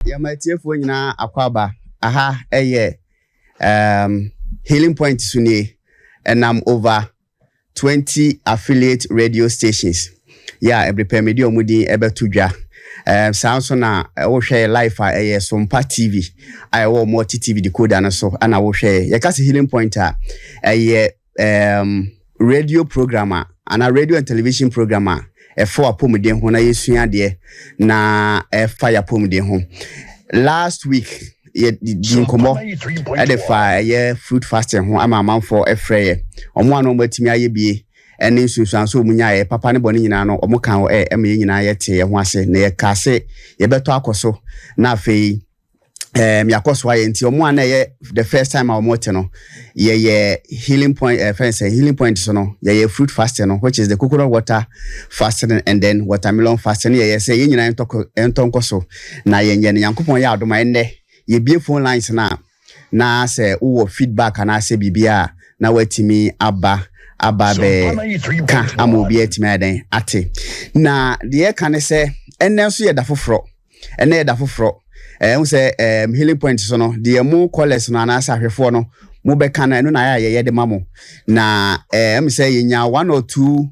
Yamatiefo nyina akwaba aha healing point suni enam over 20 affiliate radio stations. Yeah, every media mudi ebeto dwa. Sounds na wo share live Sompa TV. I wo multi TV decoder na so ana wo share. Yakase healing point radio programmer ana radio and television programmer. For apomuden ho na yesua de na fire apomuden ho last week ye di nkomo e de fire fruit fasting ho ama for efreye omo anu matimi ayebie ene nsunsuanso omunya papa ne bone nyina no omo kan eme nyina ye te ye ho ase na ye kase ye beto akoso na afei yakoso aye nti omo ana ye the first time our mote no ye healing point healing point so no ye fruit fasting no which is the coconut water fasting and then watermelon fasting ye say ye nyina entonko so na ye nye ne yankopon ya adoma enne ye bie phone lines na say wo feedback na say bibia na watimi aba be ka amobi atimi aden ate na de kan say enne so ye da foforo enne ye da foforo we say healing point so no the more callers no anasa hwefo no mo be kan no na ye de mamo na say yenya one or two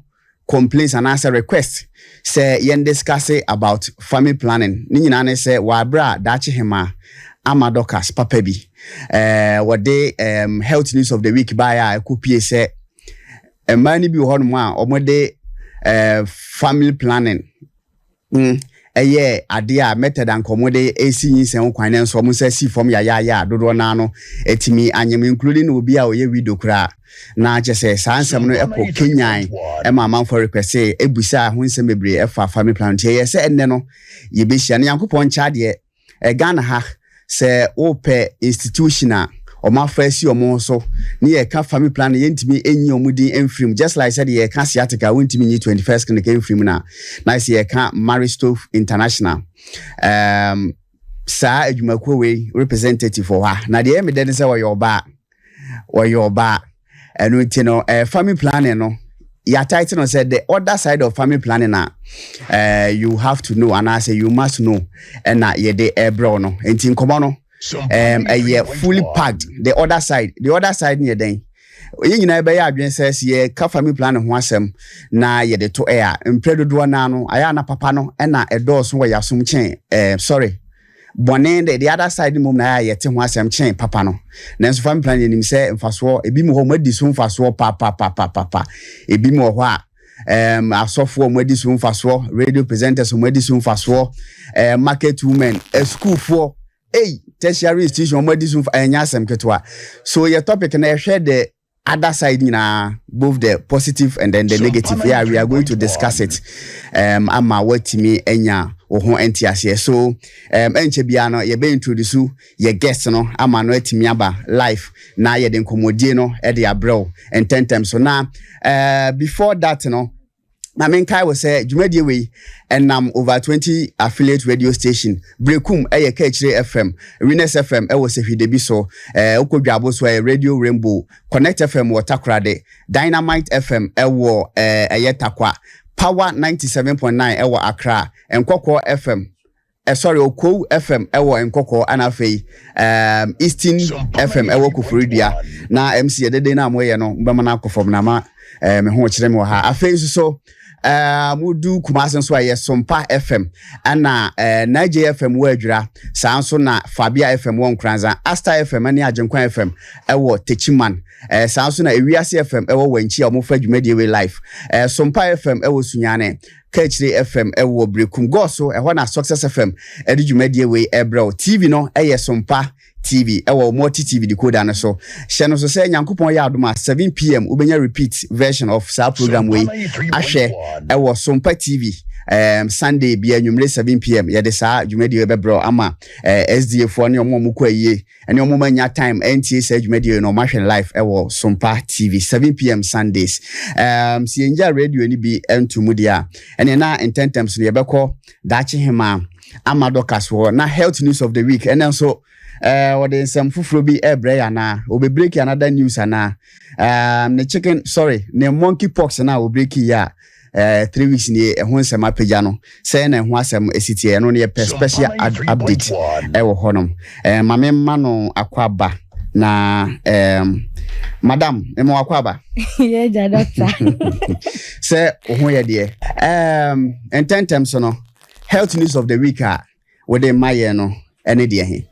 complaints and answer request say yen discuss about family planning ni nyina ne say wa bra dachi hema amadokas papa bi what day health news of the week by kopie say mani bi ho no a omode family planning ade a method and commode AC yin kwan ne so mo say see from ya dodo na no etimi anyem including obi a oye video kra na je say sansem no eko kenyan e ma man for request say ebusa ho nsem bebre e fa family plan tie ye say enne no ye be hia ne yankopon cha de Ghana ha say ope institutional o ma fa si o mo so ne ye ka family plan ye ntimi enyi omudi enfrim just like said ye ka siatica wintimi ni 21st kan ke enfrim na say ye ka Maristow International sa adwumakuo we representative for ha na de me den say wo yo ba enu ti no family planning no ya title no said the other side of family planning you have to know and I say you must know and na ye de ebro no enti nkomo no fully packed the other side near den ye nyina be ya adwen says ye ka family plan ho asem na ye de to air empredodo na no aya na papa no na edoso we yasum chen sorry bone the other side mum na ye te ho asem chen papa no na so family plan nim say mfaso ebi mu ho madi so mfaso papa ebi mu ho a asofo madi so mfaso radio presenters madi so mfaso market women school for tertiary institution medicine anyasem ketwa so your topic na share the other side both the positive and then the negative we are going to discuss it ama watimi enya ho entiase so enche bia no ye be introduce ye guest no ama no atimi aba live na ye de nkomodie no e de abrel and 10 times so now before that no na menkai we say dwumadie we enam over 20 affiliate radio station brekum eye ka chire FM Winners FM e wo se hwidebi so okodwabo so radio rainbow connect FM Watakrade Dynamite FM e wo eye takwa power 97.9 e wo Accra Nkoko FM sorry Okou FM e wo Nkoko anafei Eastern FM e wo Koforidua na MC edede na moye no mbema na akofom na ma me ho chire me ha afei so mudu kumasen so aye Sompa FM ana Niger FM wadwura sanso na Fabia FM won kranza Asta FM ani Agenkwan FM ewo Techiman sanso na Ewiase FM ewo Wanchi omofa dwumade we live Sompa FM ewo Sunyane Kachire FM ewo Brekum Goso eho na Success FM edi dwumade we ebro TV no eye Sompa TV ewo multi TV decoder na so hye no so say nyankopon ya adoma 7 pm ubenya repeat version of sa program we ahwe ewo Sompa TV Sunday bia nwumre 7 pm ye de sa dwumadi we bebro ama SDF fo ne omo mukwa yie ene omo manya time NTA sa dwumadi no mahwe live ewo Sompa TV 7 pm Sundays si enja radio ni bi entomudia ene na intentems ne ye beko dachi hema amadokas wo na health news of the week ene so what is some fufurobi ebre na obe break another news na the chicken sorry the monkey pox na we break ya 3 weeks ni ho nsɛm apagya no sɛ na ho asɛm esitie no ne special update ɛwɔ honom mame ma no akwaba na madam emo akwaba yeah doctor say ho ye de ententem so no health news of the week we dey maye no ene de he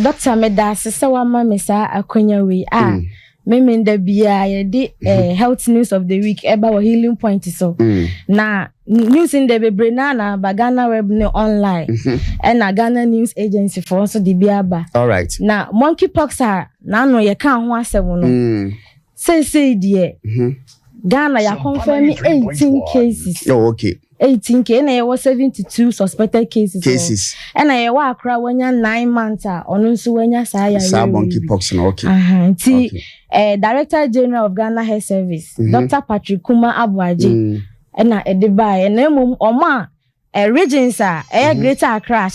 doctor me da se wa ma me sa akonya we me nda bia ye de health news of the week eba wa healing point so na news in the bebre na Bagana web ne online and na Ghana news agency for also the biaba. All right. Na monkeypox na no ye kan ho asem no. Say die. Ghana ya confirm 18 cases. Oh okay. 18 na ye was 72 suspected cases. And na ye wa akra wanya 9 months ono nso wanya sa ya. Sa monkeypox no okay. Director General of Ghana Health Service, Dr. Patrick Kuma Abuaji. Na edibai na emom oma regions Greater Accra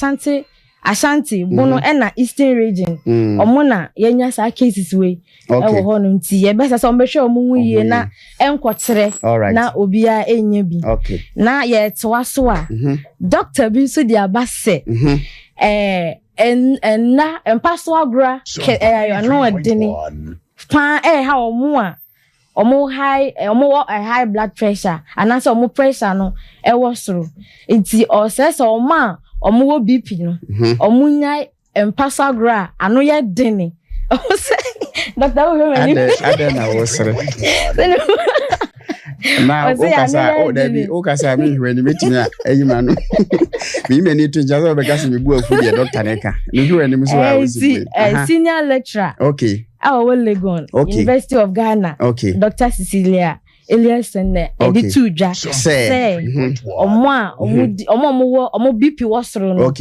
Ashanti Bono na Eastern region omo na yenya sa cases we ewo ho no nti ye besa so mbehwe omo hu yie na enkotere na obia enya bi na ye toa so doctor bi so di abase na empaso agora no edini pa ha omo omo high blood pressure and so omo pressure no e wo soro nti o se so omo wo bp no omo nya empasa gra ano ye deni o se doctor wo me ni na wo soro na o kasa mi hwe ni metimi ayima no mi me ni to jazo be kasa mi bu afu de doctor neka ni hwe ni so a wo si senior lecturer okay our Legon, University of Ghana, Dr. Cecilia Eliason, editu dwa say omo BP wasro no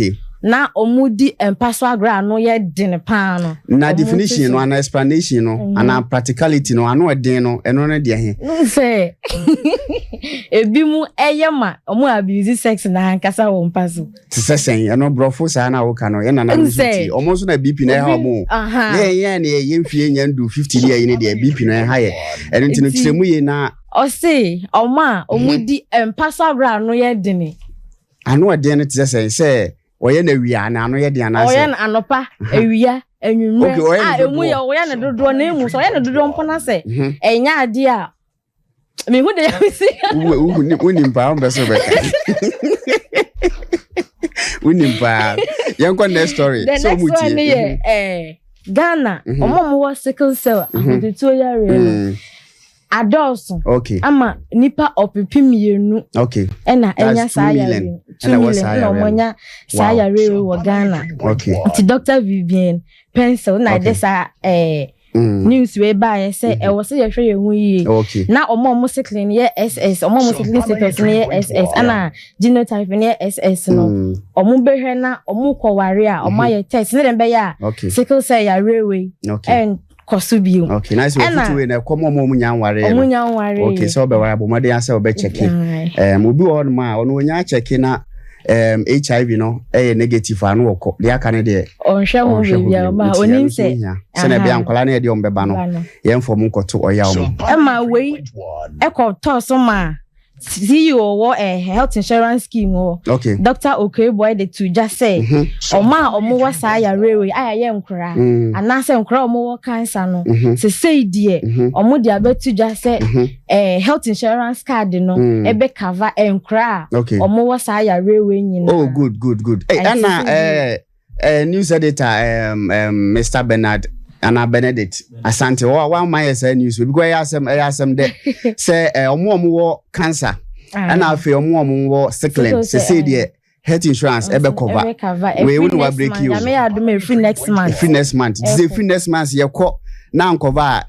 na omudi empaso agra no ye den pa no na definition no and explanation no and practicality no ano den no eno no de he say ebi mu eyema omo abuse sex na hankasa wo mpaso sesen eno brofo sa na wo ka no ye na na nti omo so na BP na ha omo ye na ye mfie nya ndu 50 ye ne de BP no ha ye eno nti no tiremu ye na o say omudi empaso agra no ye den ano den no tse say oye na wia na ano ye de anase oye na anopa ewia enwumre emu ye oye na dodo na emu so oye na dodo mpona se enya ade a me hu de ya si uni mpa on beso be uni mpa yanko next story so muti Ghana omo sickle cell akotuo ya re adults ama nipa opipimienu ena enya saya na omonya saya rewe wo Ghana ti Dr. Vivian Pencil na desa news we buy say e wo se ye hwe ye hu yi na omo cycling ye SS omo cycling status ye SS ana genotype ye SS no omo behwe na omo kware a omo ye test ne dem be ya sickle cell ya rewe and Kosubio. Okay, nice way to we na komo mo munya nware. Okay, so be wara bomode ase obe check. Obi won ma ono nya check na HIV no negative anu woko. Dia ka ne de. Onhwe ho bia ma onim se. Se na bia nkola na de ombeba no. Ye mfom nkoto oya o. Ma we to so ma CEO wo health insurance scheme wo Dr. Okeboy de to just say omo wa sa ya rewe ayaye nkura anase nkura omo wo cancer no se say die omo dia betu just say health insurance card no ebe cover nkura omo wa sa ya rewe nyina. Oh good hey ana news editor Mr. Bernard Anna Benedict Asante one my news because I asem de say omo cancer and afi omo wo sickle say dey health insurance ebe cover we will break you free next month this free next month ye ko na cover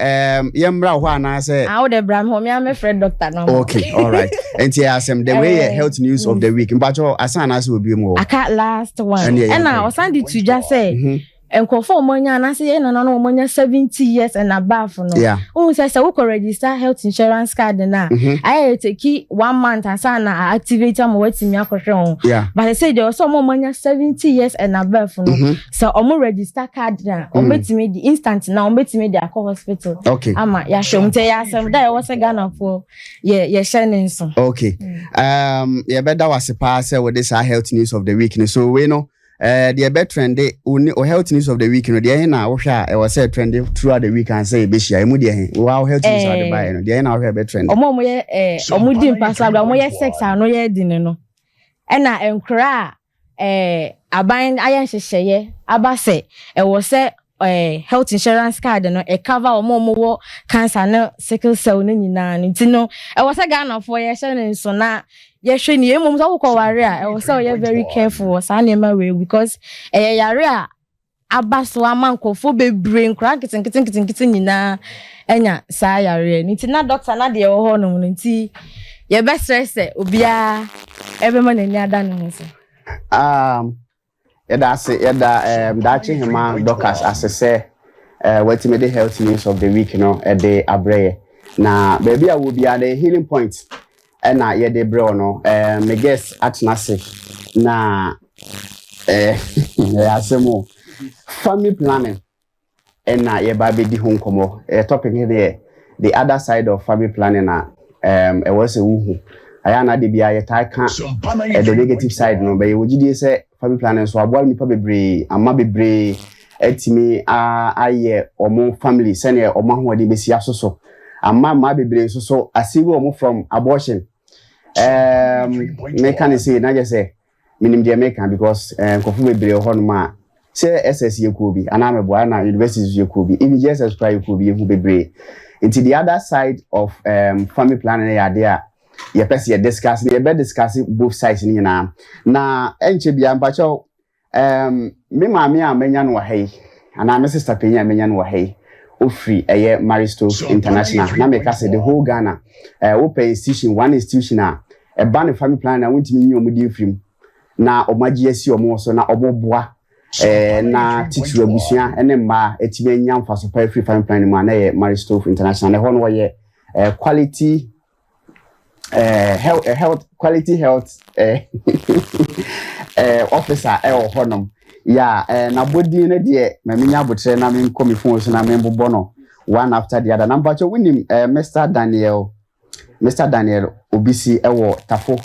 yemra ho ana say I would bram home me friend doctor no okay all right and here asem the way health news of the week mbacho asana say obi mu aka last one and I was send it to just say enkofo monya na say na no monya 70 years and above no who say we could register health insurance card na I take 1 month asa na activate am watimi akohwe on but I say there was some monya 70 years and above no so omo register card na ometimi di instant na ometimi di akọ hospital ama ya shomte ya asem da was Ghana for ye share so okay ye better was pass with this health news of the week so we know the better trend o health news of the week no dey na wo hwa e was say trend throughout the week and say be share emu dey wow health news of the buy no dey na wo hwa better trend omo ye omo di mpasa omo ye sex ano ye di no e na enkra aban ayen hyehyeye aba say e wo say health insurance card no e cover omo wo cancer no sickle cell no nyina no ti no e wo say Ghana for ye share so na ye hwe ni emom so ko ware a e wo say you very careful sa na ma we because yare a abaso amankofo bebre nkra kitinkitinkiti nyina enya sa yare ni ti na doctor na de wo ho no nti ye be stress obia ebe ma na nya da no so that's that hima doctors as I say what me the health news of the week the abreye na baby I will be at the healing point and na ye de bro no me guess at nase na asemo family planning and na ye ba be di home komo topic here the other side of family planning na e was a wuhu ayana de bia ye tai kan the negative side no but you gidi say family planning so aboa nipa bebre ama bebre etimi aye omo family sene omo hoade besi asoso ama ma bebre so asiwe omo from abortion me can say na just say minim de make because kofu bebre ho no ma say SS ye ko bi ana me boa na universities ye ko bi even JSS try ko bi hu bebre into the other side of family planning ya there ye pese ye discuss ye be discuss both sides ni na enche bia mpacho me maami a menya no wahai ana me sister penya menya no wahai ofri eye Maristo International na me ka say the whole Ghana open institution one institution a ban family planning na wontimi nyi omudi mfrim na omagie asi omo so na omoboa na titru abusua ene ma etime nya mfaso pa free family planning ma na ye Maristo International na ho no ye quality health quality health officer honum ya na body na de ma menya abotre na me nkomi phone so na me bobo no one after the other number cho winim Mr Daniel Obisi ewo Tafo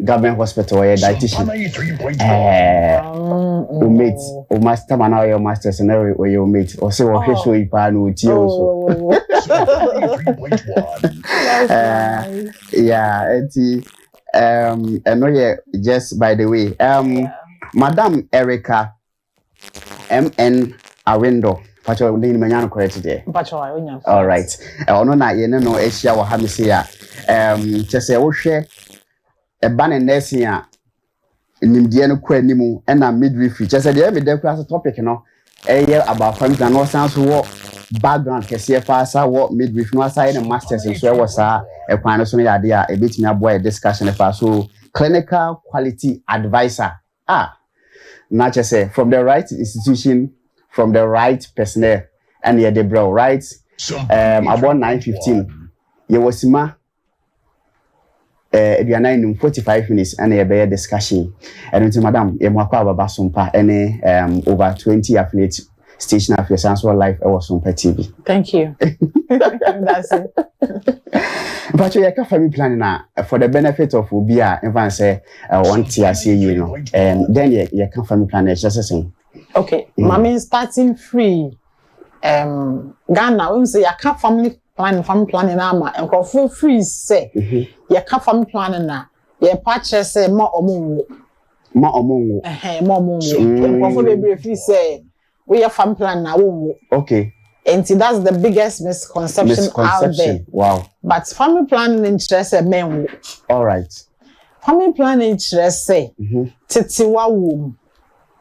government hospital where dietitian o mate o master man or your master scenario or your mate or say o show ipa no ti o so yeah enti no yeah just by the way Madam Erica MN Awendo pacho ndi manyano correct there pacho onya all right ono na ye no ehia wo ha me say a chese wo hwe eba ne nursing a nimdie no kwa nimu na midwifery chese de me de class topic no about family and no sense wo background kese fa sa wo midwifery no aside the masters so e was a kwan no so no yade a ebetimi aboa discussion fa so clinical quality advisor not just say from the right institution, from the right personnel, and yeah, the bro, right? About 9:15, you was ma. If you are 9:45 minutes, and a better discussion. And until Madam, you mwakwa about Sompa, any over 20 affiliate station affairs and so life. I was Sompa TV. Thank you. That's it. But you can family planning for the benefit of Ubia, if say one tier, you know, and then you can family planning just the same. Okay, mommy starting free. Ghana, we say you can't family planning ama, and for free say you can't family planning na. You purchase say more omu. More omu. For the free say we have family plan na omu. Okay. And that's the biggest misconception out there. Wow. But family planning interest a men. All right. Family planning interest say titiwa wom.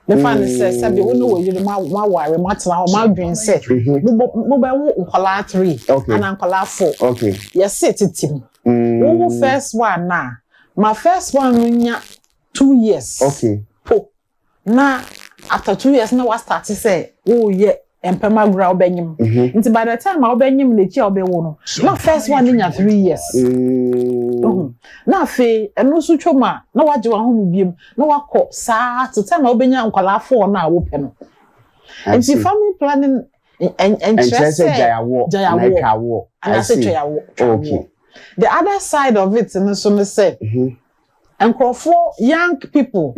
The family says sabi we know you ma worry ma dream say. Mo ba wo nkola 3 and nkola 4. Okay. Yes say titim. Wo first one na. My first one nya 2 years. Okay. Na after 2 years now what start to say oh yeah empema gra obenyim nti by the time obenyim le chi obewo no na first one in 3 years na fe eno so twoma na waje wa ho biem na wakọ saa to time obenya nkwala 4 na wo pe no nti family planning interest jayawo and I say jayawo okay the other side of it no so me say for young people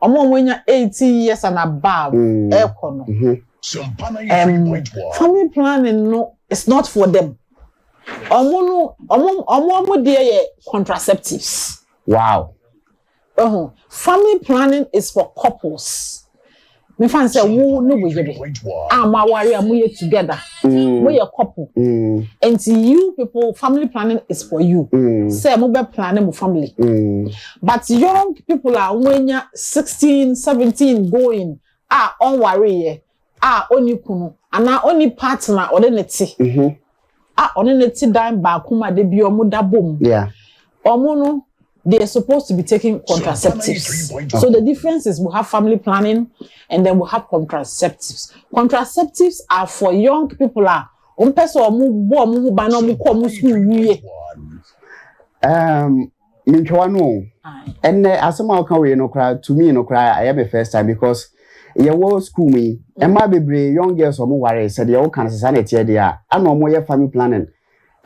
omo wenya 18 years and above ekono family planning no it's not for them omo dey contraceptives. Wow. Family planning is for couples. Me fan say wo no we yebe ma wari amuye together we a couple and to you people family planning is for you say mo be plan mo family but young people are when 16 17 going on worry oni kunu ana oni partner or neti oni neti dan ba kuma de bi omo da bom omo no they are supposed to be taking contraceptives. So the difference is we have family planning and then we have contraceptives. Contraceptives are for young people. And as somehow can we no cry to me no cry. I have a first time because your world school me and my baby young girls or more worry said the old kind of society there. I know more family planning.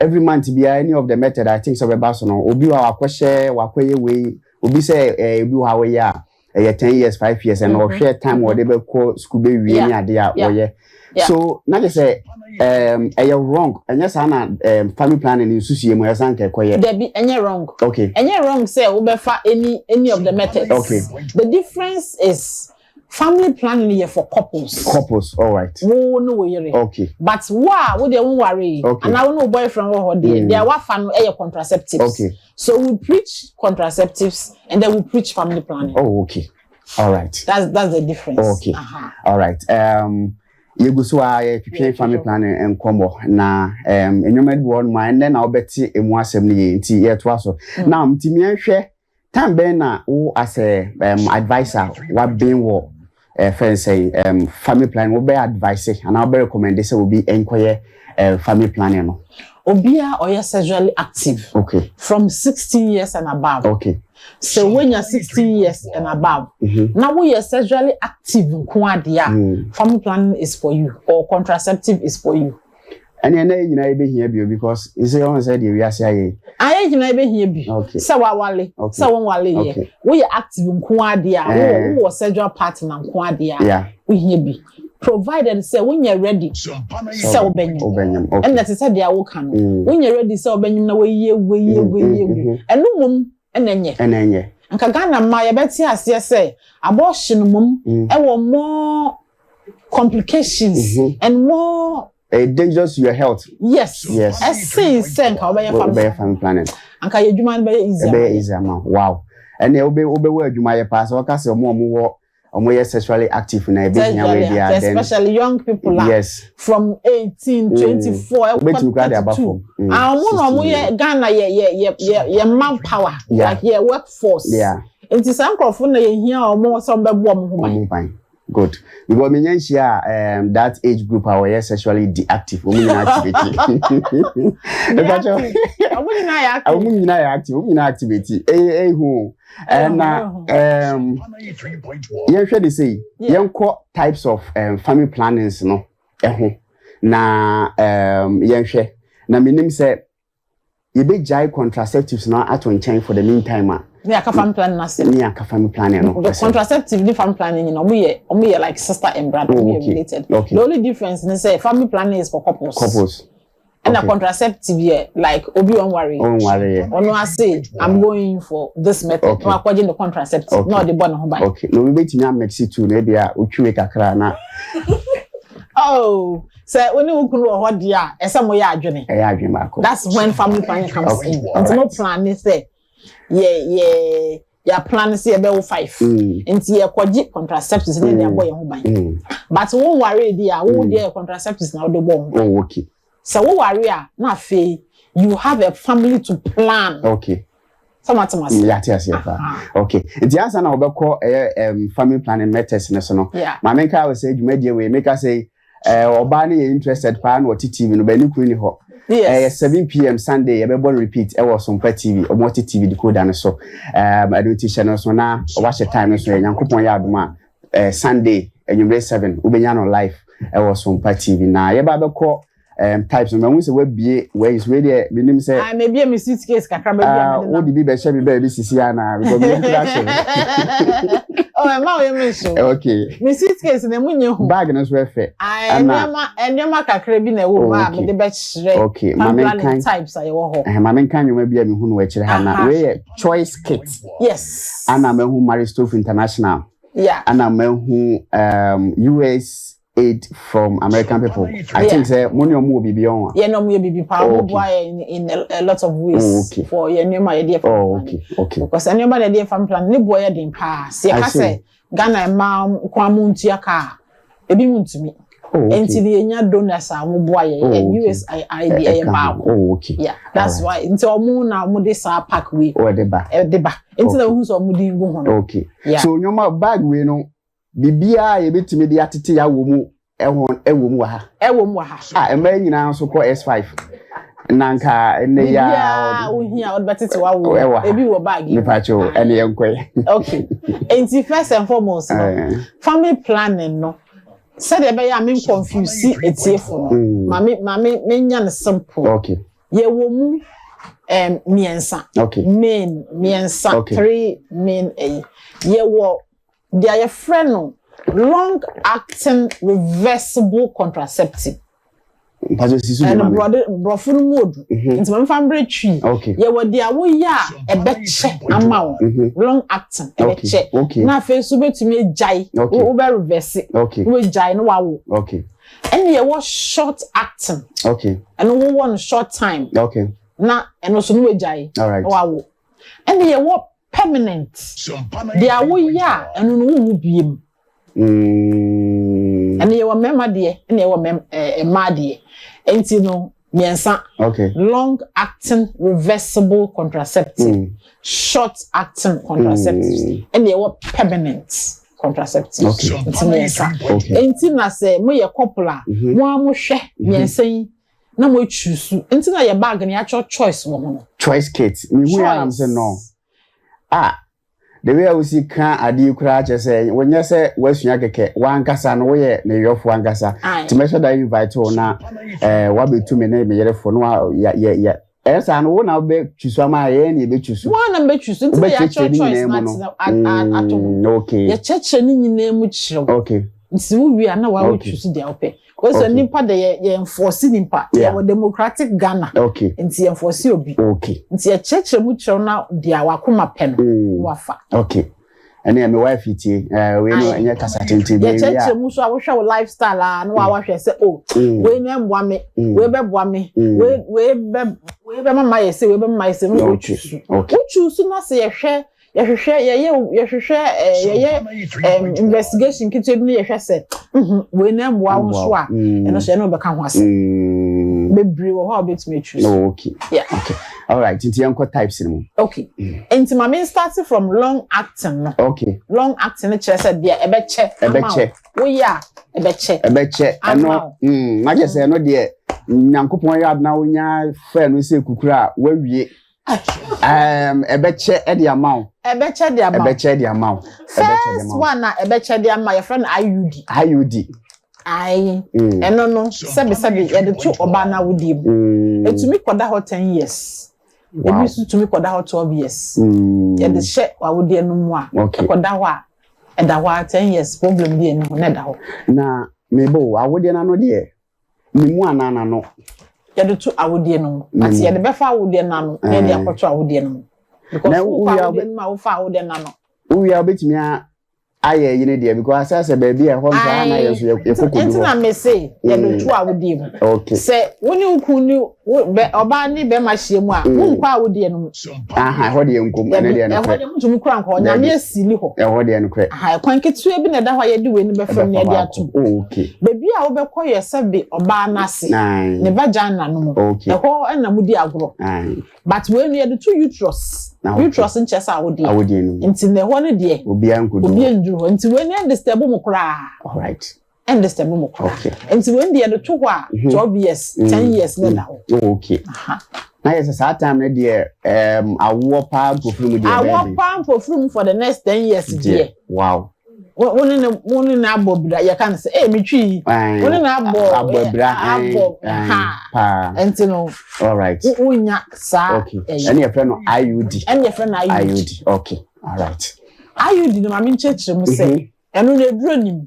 Every month be any of the method I think so about so no obi wa kwehye wakoye we obi say obi wa we ya 10 years 5 years and or share time or they be call school be we any ade a oye so na just say you wrong and yes na family planning in susie mo yasan ke koye there be any wrong okay any wrong say we be fa any of the methods okay the difference is family planning here for couples. All right. No worry. Okay. But we they won't worry. Okay. And I no boyfriend or they are what fan contraceptives. Okay. So we preach contraceptives and then we preach family planning. Oh, okay. All right. That's the difference. Okay. All right. You go so I family planning and combo na enyomed one mind then I'll bet you in one assembly nti ye to so. Now mtimi anhwe time ben na wo as a advisor what being wo friends say family planning will be advice and I'll be recommend say will be enquire family planning no obia or you sexually active okay from 16 years and above okay so when you're 16 years and above now we are sexually active family planning is for you or contraceptive is for you and you know be here because you say on said we are say I you know be here be so wale so won wale we are active nko ade we sexual partner nko ade we here be provided say when you're ready so obenyum and that is said they are can when you're ready so obenyum na we and no mum enenye nka Ghana ma ye beti ase say abortion mum e wo more complications and more dangerous to your health. Yes. I see senka obey family planning. Anka ye dwuma be easier man. Wow. And they obey dwuma ye pass o ka se omo ye sexually active na e be here we there especially young people from 18 24 omo ye Ghana ye manpower like ye workforce. It is uncle na ye here omo so be bo omo ho. Good. Because me that age group are sexually deactive. Women activity. Women activity. Who? And you should say young types of family plannings no. Na young na minim say you be jai contraceptives now at one chain for the meantime. Yeah, family planning na se. Yeah, family planning no. The contraceptive the family planning, you know, we like sister and brother, we related. Okay. The only difference is say family planning is for couples. And the contraceptive like obi on worry. Ono I say I'm going for this method. No according the contraceptive, no the born home. Okay. No we bet me make it too na bia otwe kakra na. Oh, so when you kunu ho dia, esa mo ya adwene. That's when family planning comes in. And no plan say yeah plan say be 5 nti ye kwaji contraceptives na dey boy ho ban but won worry dia wo dey contraceptives na dey bo so wo worry na fe you have a family to plan Tomatomos. Okay. It's the answer now about family planning methods. Yeah. My main car will say, you made your way, make us say, Obani interested pan or TV no Benny Queen Ho. Yes. 7 p.m. Sunday, everybody repeat, I was on TV or multi TV decoder. So, I do teach channel so now, watch the time, so young coupon yard Sunday, and you may 7, Ubenyano live, I was on TV. Now, you better call. Types of when we be where is really minimum say I may be a suitcase kakra what the be share baby Sisiana oh ma we mention okay me suitcase na munye hu bag no so efe enema kakra bi na wo ma me de be kire okay mama types aye wo ho mama kan nyoma bia me hu no we kire ha na we choice kit yes ana me hu Maristoff International yeah ana me hu US aid from American people. I think say money or more be on. Yeah, no more be power in a lot of ways for your new idea. Okay. Because any idea from plan, ni boy didn't pass. See, I say Ghana mom kwamuntu ya ka. Ebi muntu mi. Enti the enya donors are mo boy USAID about. Okay. Yeah, that's why. Until omo na omo dey sa pack we. Deba. Until the who so omo dey go hono. Okay. So nyoma bag we no bibia ye betimi de atete ya wo mu ewo mu ha ema nyina so ko S5 nanka ene ya ohia od betete wa wo ebi wo bag ni pacho ene yenkwe okay enti first and foremost no family planning no said e be ya me confuse etiefo no mama me nya ne simple okay ye wo mu miensa okay main miensa okay. 3 main ye wo their friend no long acting reversible contraceptive and brother mode into my family tree okay ye wo dia wo ya e be che ama wo long acting e be che na fe so betumi ejai wo be reverse wo ejai no wa wo okay and ye wo short acting okay and wo one short time okay na and so no ejai wa wo and ye wo permanent they are we ya and no mu biem and you were member there and you were ma there enti no miensa okay long acting reversible contraceptive short acting contraceptives and you were permanent contraceptives enti miensa enti na say mo ye couple a mo amohwe miensa yi na mo choose enti na ye bag na ya choice wo no choice kit me who am say no the way we see can adi kura che say when you say wasua keke wankasa no we na yofo wankasa to make sure that you invite na wa betu me na me yere fo no ya esa no na be chusu ama ye na be chusu one na be chusu nti ya choice na ato okay ya cheche ni nyina mu chiro okay nti wo wi na wa chusu dia ope because nipa de ye enforce nipa ya democratic Ghana okay nti enforce obi okay nti ya cheche mu chiro na dia wakoma pe no wafa okay ene me wife iti we no enye kasa tenti be ya cheche mu so awhwe wo lifestyle na wa hwe se we no emboa me we be boa me we be mama ye se we be mama ye se no chusu okay chusu na se ye hwe investigation kitu ebi ye hwe se we no emboa wo so a eno so no be ka ho ase bebre wo how bet me choose okay yeah okay all right inti yanko types ni okay inti mama starting from long acting no okay long acting che se dia ebeche wo ya ebeche eno ma je se no de nyankopon ya na wonya fa no se kukura wawie ebeche e dia mawo ebeche dia mawo first one na ebeche dia mawo your friend IUD eno no sebi ye de to oba na wodi mu etumi koda ho 10 years ebi su tumi koda ho 12 years ye de hye wodi enu mu a koda ho a eda ho 10 years problem di enu na eda ho na mebo awodi na no de ni mu anana no ye de to awodi enu ati ye de befa awodi enu no ye de akoto awodi enu because who awodi enu ma wo fa awodi enu no we are betimi aye yine dia because asa baby e hom sa na yeso yekokodu enti na me say ye do to awodi mu okay say woni nkunu oba ni be ma hie mu a nkwa awodi enu hode enkom na dia no hode mu tumi kura nkwa nya me asili ho hode enu kra kwan ketu ebi na da ho ye de we ni be fam na dia to okay baby a wo be kọ ye sebe oba na se ne vagina no mu ho na mu di agro but when you do uterus uterus nchesa awodi nti ne ho ne de obi ankudu obi nduru nti we ne disturb mo kra all right and disturb mo kra nti we de to ho a 12 years 10 years ne da ho okay na yes sa time ne de awo pa mpofuru mu de awo pa mpofuru for the next 10 years dear wow woni na abobra ya kan say metwi woni na abobra ha enti no all right unya sa okay any your friend IUD IUD okay all right IUD no ma me nchechire mu say eno na eduro nim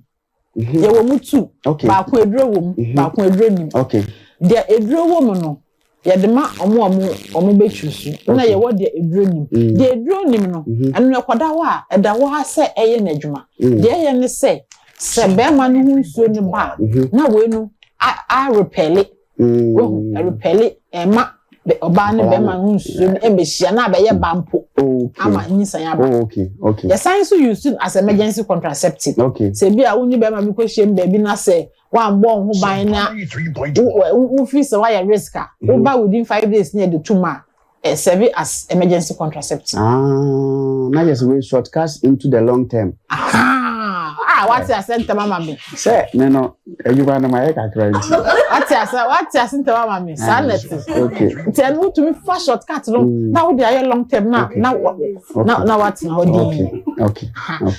ye wo mutu ba ko eduro wo mu ba ko eduro nim okay de eduro wo mu no ye de ma omo betwusu na ye wo de eduro nim de eduro nim no eno na koda wa eda wo ha se eye na adwuma de ye ne se be ma no hu nsuo ne ba na we no a repel repel ma oba ne be ma hu nsuo ne ebehia na be ye bampo ama nyisan ya ba okay the science use as emergency contraceptive okay se bi a woni be ma bi ko hye mba bi na se wan bon ho ban na wo fi se wa ya risk wo ba within 5 days near the tumor serve as emergency contraceptive na just we shortcuts into the long term what you sent mama me say no you gonna my kakra nti what you sent mama me sanity okay tell me to me fast shortcut no now we dey long term now what now okay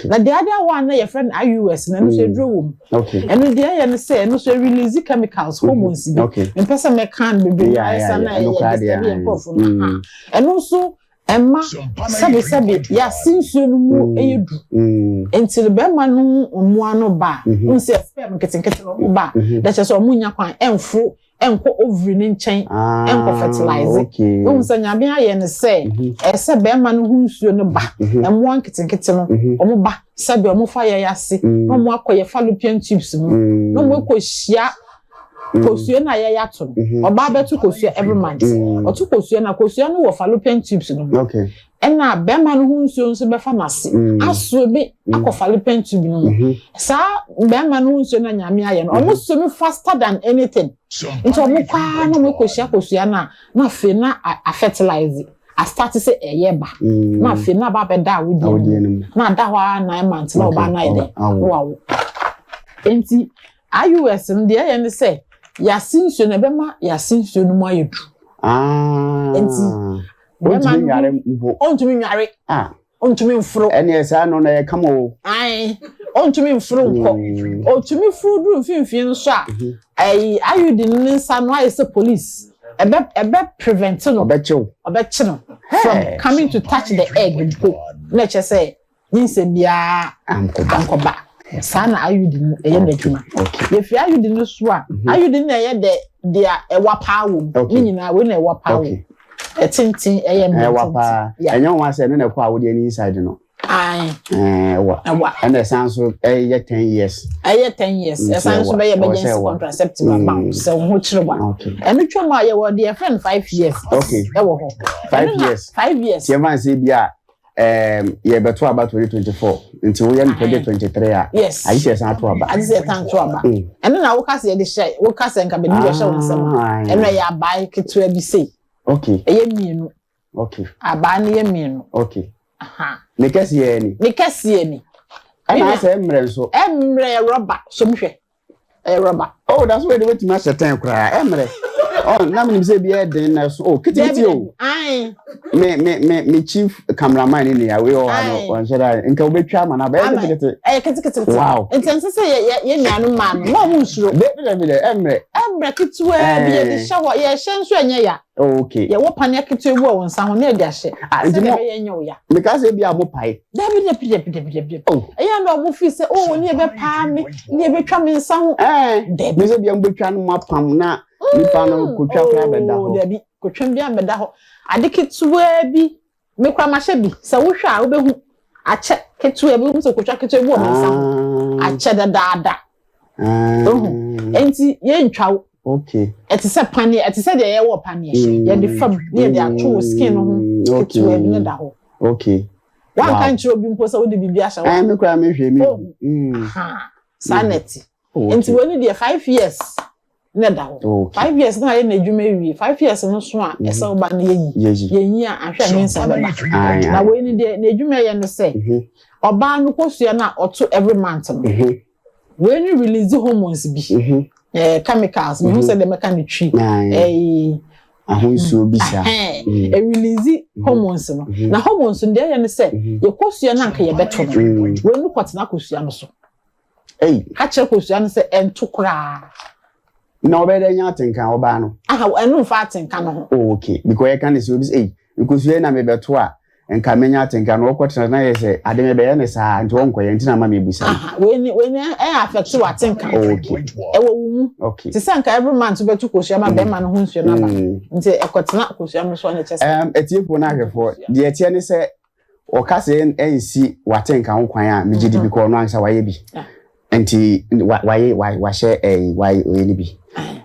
na the other one na your friend IUS na no say draw wom okay and the other na say no so release chemicals hormones okay me person me can be na and also Emma sabi ya sinsuo no mu eyedu entil be ma no omo ano ba unse sperm ketenkete no ba da che so omunya kwan enfro enko ovary ni nchen enko fertilize unse nyabe aye ne se ese be ma no hunsuo no ba emo ketenkete no omo ba sabi omo fa ya yase no mo akoye fallopian tubes no no mo ekohia kosuo na ya yato oba betu kosuo every month otu kosuo na kosuo no wo fallopian tubes no okay ena be ma no hunsuo nso be famasi aso bi akọ fallopian tube no sa be ma no hunsuo na nyame aye no omo so me faster than anything nti omo kwa no mo kosuo na fe na fertilize I start to say ba na fe na ba be da wodi na da wa 9 months na oba na ide wow enti IUS ndi aye ne say ya sinsuo na bema ya sinsuo no mu ayedu enti ontumi nware mbo ontumi mfuro ene esa no na ye kama o ontumi mfuro nko ontumi fudu mfimfin no so ayudi nsa no ayese police ebe prevent no obechew from coming to touch the egg na che say nyinse bia ankoba sana ayudi no eye n'adwuma ye fi ayudi no so a ayudi na eye de ewa pawo ni nyina we na ewa pawo etintin eye ewa pa enye won ase no na kwa wo de ni inside no ewa and the sounds so eye 10 years eye 10 years e sounds so be emergency contraceptive amount so ho chirewa enu twoma ye wo de friend 5 years okay e wo ho 5 years ye man say bia ye beto about 2024 until we are 2023 yes I say san to aba I say tan to aba eno na wo kase ye de share wo kase nka be ni wo share wonsem eno ya buy ketua bi say okay eye mienu okay aba na ye mienu okay me kase ye ni ana say emre so emre rubber so mhwe rubber oh that's why they wait to match the time cry emre oh na me say be den na so oh kititi o me chief cameraman ni ya we o ano on share nka obetwa ma na ba kititi wow intense say ye nuanu ma no mo nsuro de emre kitwa bi ye de shower ye hyenso enye ya okay ye wo pane kitwa bu o nsa ho na de ahye se be ye nye wo ya me ka say bia mo pai de oh eya no mo fi say oh ni e be pa me ni e be twa me nsa ho de me say bia mo betwa no mapam na nipa no kotwa kra beda ho de bi kotwa bia beda ho ade kitwa bi me kwa ma hye bi se wo hwa wo behu ache kitwa bi so kotwa kitwa bu o nsa ho ache da enti ye ntwa okay eti se pane eti se de ye wo pane ye de fam ye de ato skin no ho kitwa bi ne da ho okay one kan chiro bi mpo se wo de bibia hye me kwa me hwe me sanity enti woni de 5 years na da ho 5 years na ye na adwuma wi 5 years no so a ese oba na yeyi a ahwe nsa ba na we ni de na adwuma ye no say oba no kosua na oto every month no we ni release hormones bi chemicals me who say the mechanic tree ahonsuo bi sa release hormones no na hormones no dey ye say ye kosua na nka ye beto no we ni kwatena kosua no so ka che kosua no say ento kra na obede nya atenka oba no enu fa atenka no okay because you can say kosua na me beto a enka menya atenka no okotena na ye say ade me be ye ne sa nti won koye nti na ma me busa we ni affect wa atenka okay wo mu okay ti say nka every month beto kosua ma be ma no ho nsuo na ba nti ekotena kosua no so na che say etiepo na hwefo de etie ne say o ka say ensi watenka ho kwan a me gidi bi ko no ansa waye bi enti why share why ni bi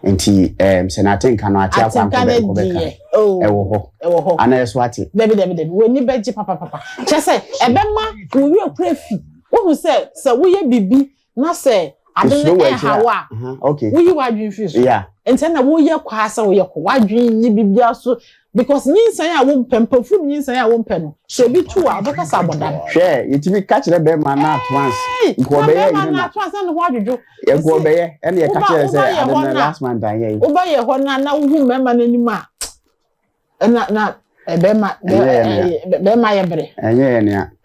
enti senate nka no ati akwa ko be ewo ho ana yeso ati baby we ni beji papa che say ebema wo wi okrefi wo say wo ye bibi na say adene hawa okay wo yi wadwin fi so yeah enti na wo ye kwa sa wo ye ko wadwin ni bibia so because nyinsan ya wo mpempa fu nyinsan ya wo mpeno so bi tu a beka sa bodan hwe yitimi catch le be man na advance nko be ye na advance na ho adwojo ye go be ye ene ye catch le say adena last man dan ye wo ba ye ho na wo hu mema na nim a na be ma ye bre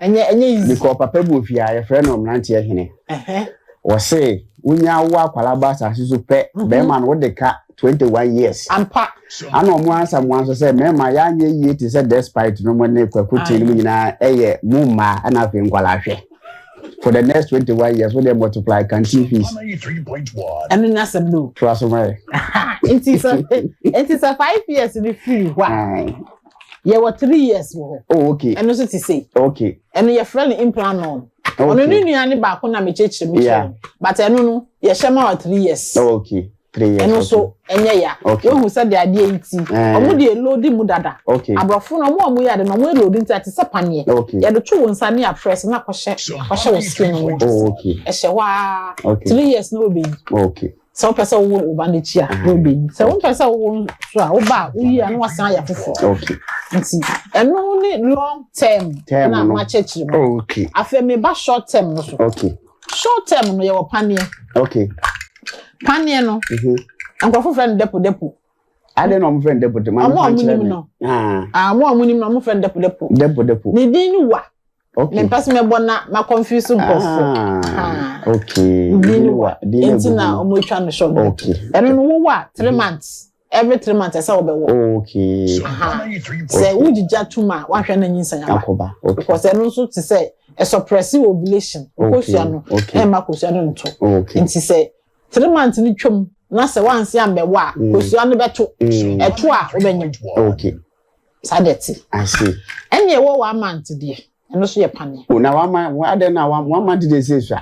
enye easy because papa bu ofia ye frɛ no mnante ye hene wo say wunya wo akwala ba sa so pe be man wo de ka 21 years ampa ana omo ansa say mema ya anye yi ti say despite no mo ne kwakuti ni nyina eye mumma ana afi nkwala hwe for the next 21 years we dey multiply can see fees 3.1 and na some no trust me it is a 5 years in the free why yeah what 3 years wo okay and also to say okay and your friend implant on ono ni nuane ba ko na me cheche me but eno no ye shema wa 3 years okay 3 years eno so enye ya we hu say de ade enti omo de load mu dada abrofo no omo ya de no mo load enti ati sepanie ya de twu wonsa ne a press na kwhye wo skin no okay ehye wa 3 years no be okay so person wo ba na chia no be so one person wo so a wo ba wo yi anu wasan ya fofo okay nti eno ni long term na ma chechi mo okay afa me ba short term no so okay short term no ye wo panie okay panie no ankofo friend depo ade no mo friend depo ma mo amunim no mo amunim no mo friend depo ni din ni wa okay me pass me bona ma confuse nkofo okay din wa enti na omo twa no short okay eno no wo wa 3 months every 3 months esa obewo okay say ujija tuma wa hwe na nyinsan ya akoba okay because eno so to say a suppressive ovulation okosua no e ma kosua no nto nti say 3 months ni twom na se wanse ambewo a kosua no beto eto a obenyim okay sadeti I see enye wo 1 month de eno so ye pane na 1 month ade na 1 month de say so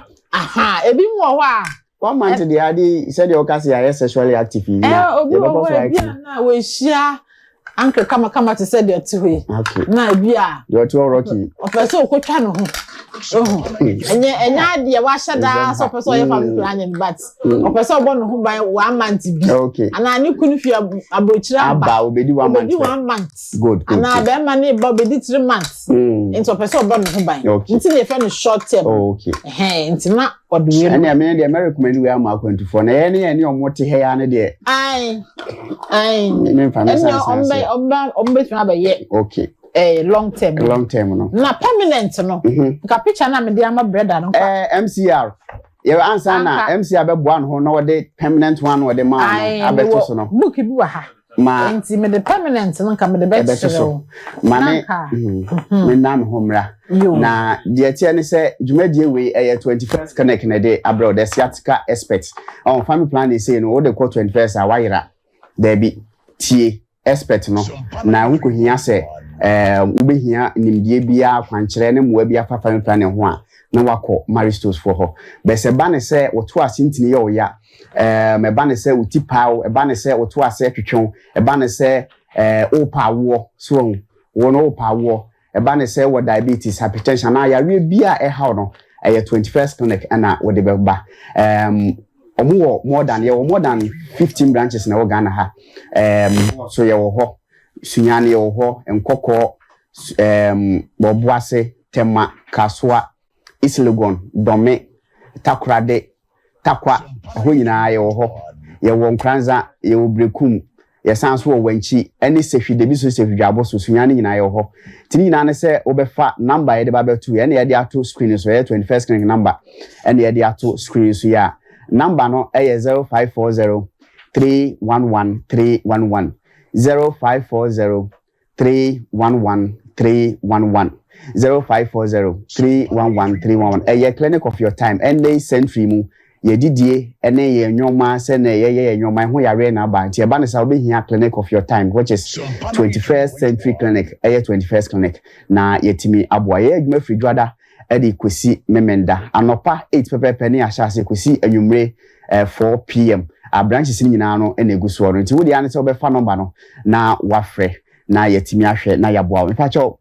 ebi mu ho a 1 month de ade said you can say sexually active na obi wo ebi na we hia anke kama te said that way na ebi a you too rocky o pese okotwa no ho enye ade wa hyada so pese o ye family planning but o pese obo no ho ban 1 month bi ana ni kunu fi abrochira aba obedi 1 month good ana be ma ni ba obedi 3 months into pese obo no ho ban nti na fe no short term nti na oduwe no ene me de American we am akwantifo na ene omote he ya ne de me fa me sense ombe tuna ba ye okay long term no na permanent no ka picture na me de ama brother no MCR ye answer na MCR be boa no ho na wo de permanent one wo de ma abeto so no book bi wa ha ma enti me de permanent no ka me de beto so mane me na me homra na de tie ne se dwumadie we 21st connect na de abroad the sciatica expert on family planning say no wo de ko 21st a wayira there be tie expert no na wo ko hia se ubehia nimdie bia kwankyere ne moa bia fa family planning ho a na wako maristos for ho be se ba ne se woto asintini ye oya me ba ne se utipawo e ba ne se woto ase twetwon e ba ne se opa wo so wo no opa wo e ba ne se wo diabetes hypertension na ya we bia e ha no 21st clinic ana wo de be ba more than 15 branches na Ghana ha. So ye wo ho sunyane ye wo ho nkoko boboase tema kaswa islegon dome takrade takwa ho nyina ye wo ho ye wo nkranza ye wo brekum ye sanso wo wanchi eni sehwide bi so sehwidwabo so sunyane nyina ye wo ho tini nyina ne se obefa number ye de ba betu ye na ye de ato screen so ye 21st clinic number eni ye de ato screen so ya number no eye 0540 311 311 0540 311 311 0540 311 311 clinic of your time and they century mu ye didie ene ye nyoma se na ye nyoma ho yare na ba nti e ba ne sa obe hia clinic of your time which is 21st century clinic 21st clinic na yetimi aboa ye adwuma fridwada edi kwesi memenda anopa 8 pepepe ne ahase kwesi anwumre 4 pm a branches ni nyina no ene guso oro nti wodi ane se obefa number no na wafre na yetimi ahwe na yaboa mfa cho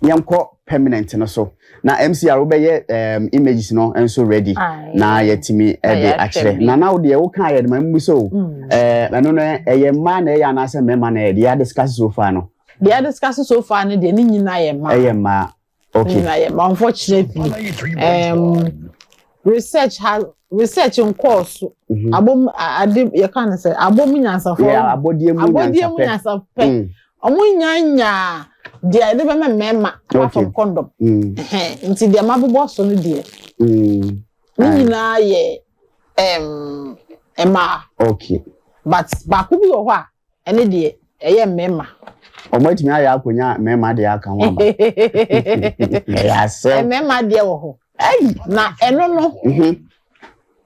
yanko permanent no so na MCR obeye images no enso ready na yetimi ede akire na wo de wo kan ye de mamu so eno no eye ma na ye anase mema na ye ya discuss so far no de ni nyina ye ma eye ma okay nyina ye ma unfortunately research on course abom ade ye kan say abom nyansa for abodie mu nyansa pe omunyanya dia de be mema from condom nti dia mabobo so no die nyina ye ema okay but ba ku bi wo ho a ene die eye mema omatimi aya akonya mema de aka ho ba ya se mema de wo ho na eno no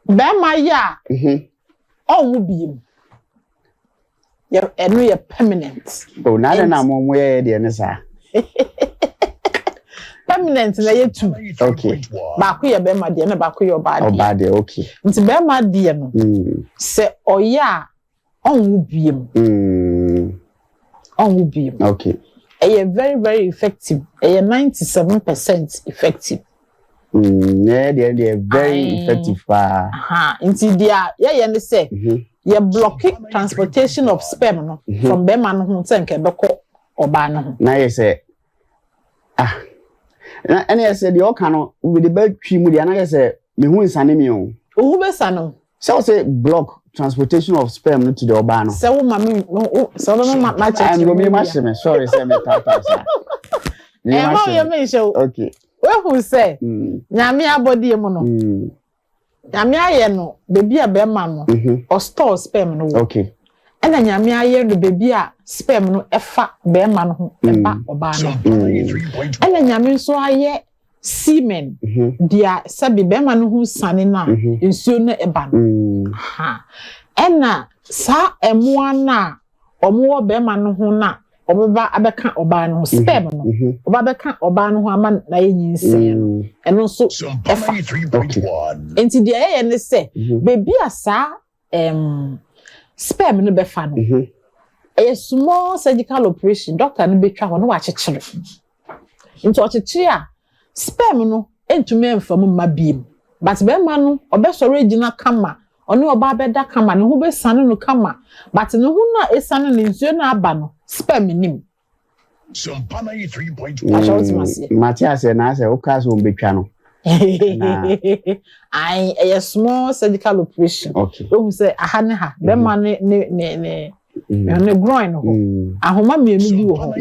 be ma ya owu biem eno ye permanent na na mo ye de ne sa permanent na ye two okay ba ku ye be ma de na ba ku ye oba de okay nti be ma de no se oya onwu biem okay very very effective 97% effective yeah they very effective nti dia ye ne say ye block transportation of sperm no from be ma no ho senke be ko oba no ho na ye say na ene ye say the oka no we the be twi mu dia na ye say me hu nsane me o hu be sano so say block transportation of sperm no to the oba no say wo ma me so no ma check I'm go me ma sheme sorry say me tata sa me ma sheme okay we who say nyame abodi mu no nyame aye no bebi a be ma no o store sperm no okay ena nyame aye no bebi a sperm no efa be ma no ho eba oba no ena nyame so aye semen dia sabi be ma no ho sane na nsuo no eba no ena sa emoa na omo be ma no ho na obeba abeka oba no sperm no oba beka oba no ho ama na yinse eno so efa enti dia ye ne se bebi asa sperm no befa no a small surgical operation doctor no betwa ho no wa chechire enti o chechire a sperm no entumi emfam ma biem but be ma no obesoro ejina kama oni oba beda kama ne ho be sane no kama but ne ho na esane ne nsuo na aba no sperm nim Sompa 93.1 Matias na say o ka so betwa no a small surgical operation okay we say aha ne ha be ma ne groin ho ahoma mienu bi wo ho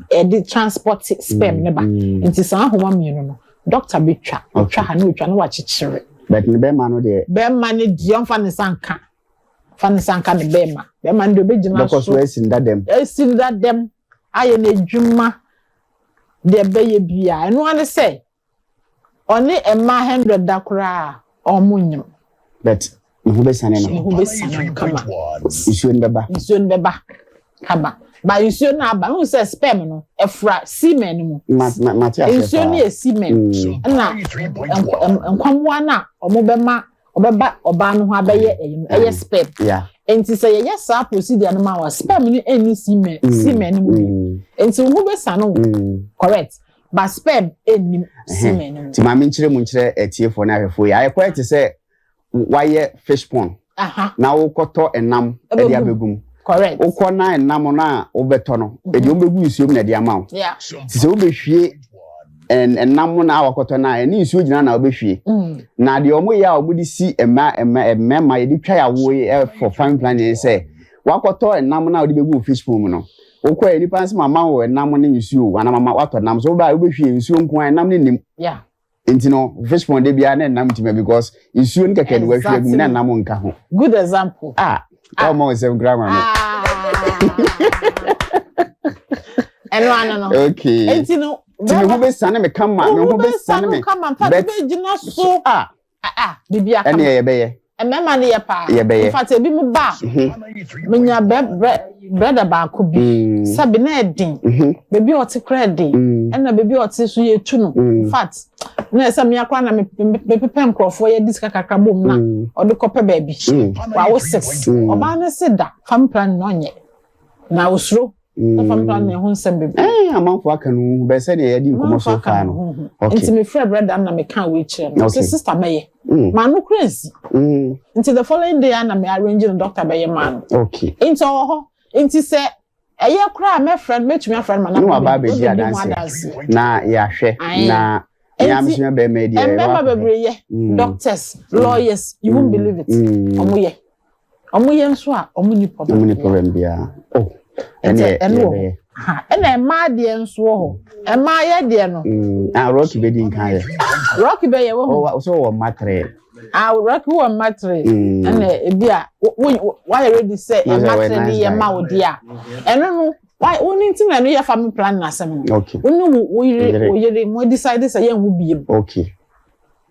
the transport sperm ne ba nti san ahoma mienu no doctor betwa ha ne betwa no wa chechire but ne be ma no de be ma ne di onfa ne sanka ne be ma ndo be gina so because we esin that them aye na dwuma de be ye bia eno ane say oni emma 100 dakura omunyim but who be sane no kama isuo ndeba kama ba isuo na aba who say sperm no efra semen mu isuo ni e semen na enkwamwa na omobema obeba oba no ho abeye eye sperm enti say ye sa procedure no ma wa sperm ni eni semen mu enti who be sane correct but sperm eni semen mu ti ma me nchire mu nchire etiefo na ahwefo ya e kwete say why fish pond. Now koto enam e dia begum. Correct. Ukọ na enam na obeto no. E di obegu isuom na dia ma. Yeah. Se obehwie enam na akoto na eni isuo gina na obehwie. Na de omo ya obudi si ema ye di twa ya wo for family planning say wakoto enam na odi begu fish pond no. Ukọ eni panse mama wo enam na isuo ana mama wato enam so ba obehwie isuo nko enam ne nim. Yeah. Inti no fish pond de bia na enam tima because isuo nkeke de wahwie gum na enam nka ho. Good example. Almost 7 grammar. No. Okay. Inti no. Me who be sane me come me who be sane me. Bet gina so. Bibia come. Ene ye be ye. Emema ne ye pa. In fact ebi mu ba. Menya brother ba ko bi. Sabi na edin. Baby oti credit. Ena baby oti so ye tu no. In fact, na esa me akwa na me pepe nkrofo ye disika kakra bom na. Odi kope baby. Wa wo 6. Oba na se da. Family plan no nye. Na osro. Family plan ne ho nsem baby. Amanfo aka no be se de ye di nkomo so fa no. Okay. Nti me frɛ brother na me kan we kire no. So sister meye. Ma no crazy. Nti the following day na me arrange no doctor be man. Okay. Nti ho. Nti se eye kra me friend metumi friend man na. No aba be di adanse. Na ya hwɛ na ya me so be me di. Emma bebreye. Doctors, lawyers, you won't believe it. Omoye nso a omuni problem. Omuni problem bia. Oh. Ene Emma de nso ho. Emma ye de no. Rocky be di nkan ye. Rocky be ye wo. Oh, so wo matre. Rocky wo matre. Ene e bia why ready say e matre ni ye ma wo dia. Eno no why only thing na no ye family plan na sem no. Okay. Onu wo yire mo decide say ye hu biem. Okay.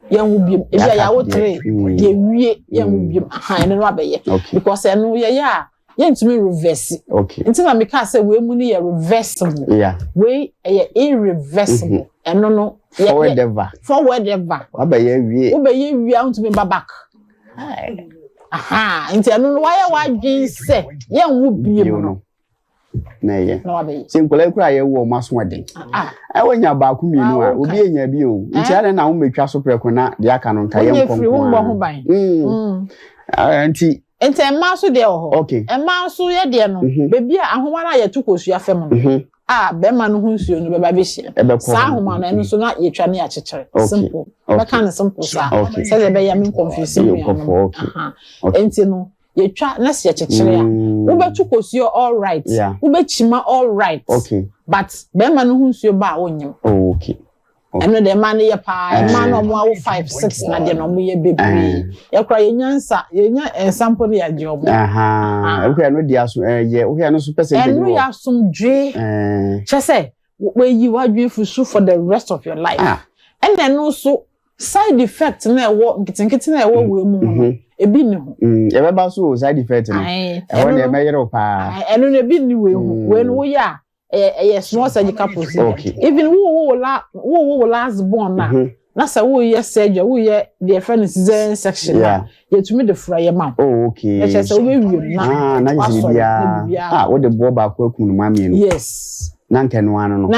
Ye hu biem. E bia ya wo tre. Ye wie ye hu biem. Ene no abeye. Because eno ye ya ye ntumi reverse. Okay. Nti na me ka say we mu ni ye reversible. Yeah. We ye irreversible. Eno no forward ever. Abeye wie. Obeye wie ntumi ba back. Nti eno no why wadwin say ye hu biem no. Na ye. Se nkola kura ye wo maso ade. Wonya ba ku mienu a obi enya bi o. Nti ade na wo metwa so preko na de aka no nka ye nkonko. Nti emma so de ho. Okay. Emma so ye de no. Bebi a ahoma na ye tukosua fem no. Be ma no hunsuo no be ba be hie. Sa ahoma na eno so na ye twa na ya chekere. Simple. Be kan simple sa. Say the be ya me confuse me. Enti no ye twa na se chekere a. Wo be tukosua all right. Wo be chima all right. Okay. But be ma no hunsuo ba wonyem. Okay. Eno de man ye pa man no mo 5 6 na de no mo ye bebre ye kra ye nyansa ye nya sample ya job okay no dia so ye okay no so percentage eno ya somdwe chese we yi wadwe fusu for the rest of your life and then also side effect na wo nkitinkiti na wo we mu ebi ni ho e be ba so side effect no e won e meyero pa eno na ebi ni we hu we no ya small surgical procedure. Okay. Even who last born na say who ye surgery, who ye the friend cesarean section. You to me the fry mouth. Oh, okay. Yes, say we na you see bia. What the boy back work with mommy no. Yes. Nanka no ano.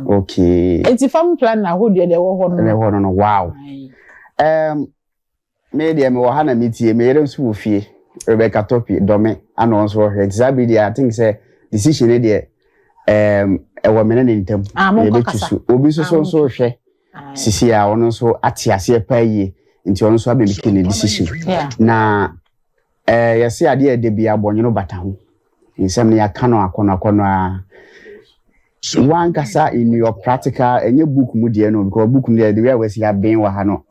Okay. Enti family plan na who dey wo ho no. No. Wow. Me dey me wo ha na metie me yere nso wo fie. Rebecca Topi dome ana onso wo hwe. Zabi dey I think say decision dey ewo mene ne ntem ebetusu obi so hwe sisi a wono so ate ase pa yie nti wono so abemike ne decision na yesi ade ede bia bonyo bata ho nsem ne yakano akono a one kasa in your practical enye book mu de no because book mu de the way we see abin wa ha no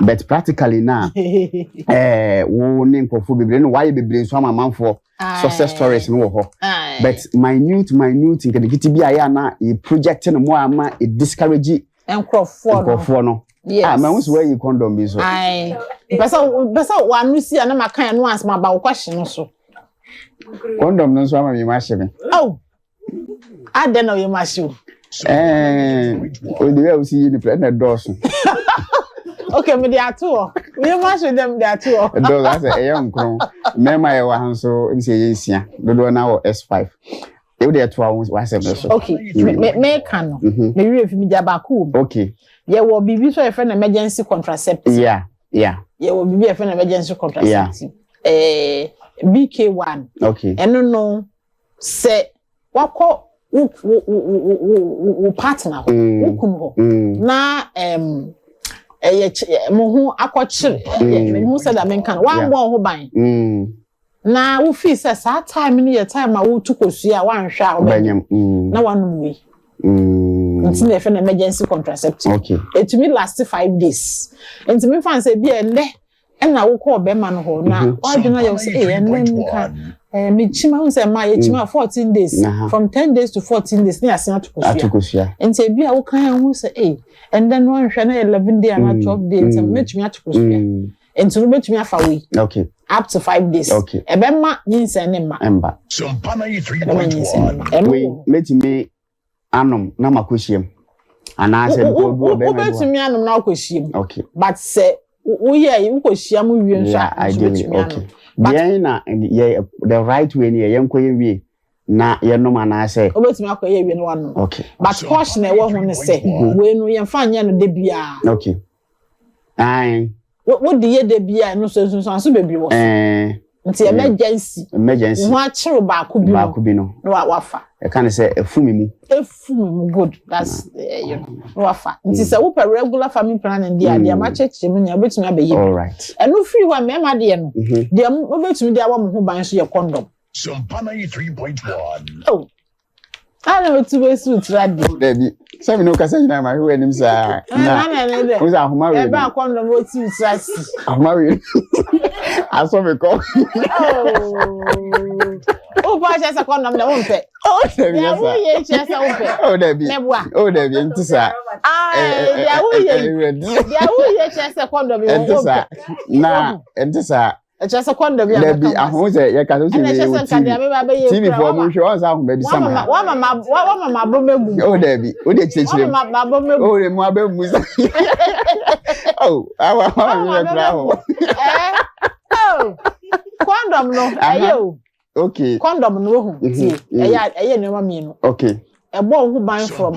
but practically na wo ne nkofo bebre no why bebre so amanfo success stories no ho but minute nkadikiti bia ya na e project no mo ama e discourage nkofo no ma won so why you condom bi so pesa wanu si na makan no asma ba wo question so condom no so ama mi ma hye me I don't know you must you. The way we see you, the friend doors. Okay, me they are two. We must with them. They are two. Those are a young crown. Mema ya hanso in say yes ya. Do now S5. You there 2 hours was okay. Me can no. Me we fi me jaba ku. Okay. Ye wo bibi so e friend emergency contraceptive. Yeah. Yeah, will be a friend emergency contraceptive. BK1. Okay. And no, say what call partner na mo akɔkyere me said that men can one more ho ban na wo feel say that time ni time a wo tukosua wan hwa na one way until they find emergency contraceptive. Okay. It to me last 5 days. And to me fan say be ende and I will call be man ho na why do you say and then me chima say my chima 14 days from 10 days to 14 days ni asen atukosua. And say be I can who say and then one hwa na 11 days and 12 days and metumi atukosua. And to metumi afa we. Okay. Up to 5 days. Okay. E be ma yinsa ne ma. Emba. Sompa 93.1. We metumi anom na makoshiem ana se ko do be betumi anom na akoshiem. Okay. But say we here you koshiam wie nso ideally okay. Bien na the right way ni ye nkoye wie na ye nom ana se obetumi akoye wie no wano. Okay. But caution e wo ho ne se we no ye fa anya no de bia. Okay. Ai what the ye de bia no so bebi wo. Nti emergency wo achiro ba ko bi no no wafa e kan say efumi mu good that's you know no wafa nti say wo per regular family planning dia ma cheche mu nya obetumi abeyi all right eno free wa mema de no dia obetumi dia wa mo ho ban so ye condom Sompa 93.1 oh ana otu be suit radi baby say me no ka say na ma hwe nim sa na wo za ahoma we e ba condom o ti trust ahoma we aso me ko oh ba cha sa condom na won pe ya wo ye cha sa won pe Debbie ntisa ya wo ye cha sa condom won pe na ntisa cha sa condom ya Debbie ahun say ya ka so TV for mo hwe on sa ahun baby sama wa mama bro megu Debbie o de chechire mama bro megu o re mo abemu awa mi kra ho condom no ayo okay condom no hu ti eya ne ma mi no okay e bo hu ban from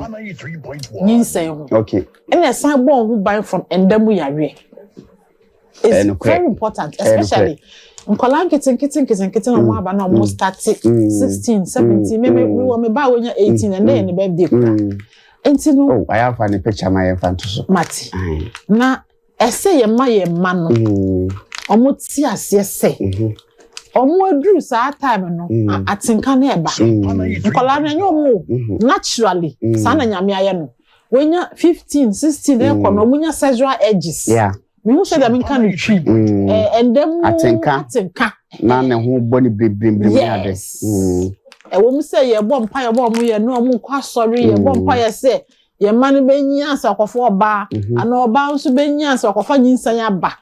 yinsen hu okay and e san bo hu ban from endamu yare. It's very important, especially nkola kitten o mo aba na almost 16 17 maybe we want me ba we 18 and then the birthday kura enti no I have an picture my infant so mati na ese ye ma no omo ti ase se omo aduru sa time no atinka na eba nkola na nyomo naturally sa na nyame aye no wenya 15 16 e kono omunya sexual edges yeah me who said that me can retreat and them atenka na ne ho body brim ade e wo mu say ye bom pa ye bom ye no mu kwa sorry ye bom pa ye say ye man be nyi asa kwofo oba ana oba nso be nyi asa kwofo nyinsan aba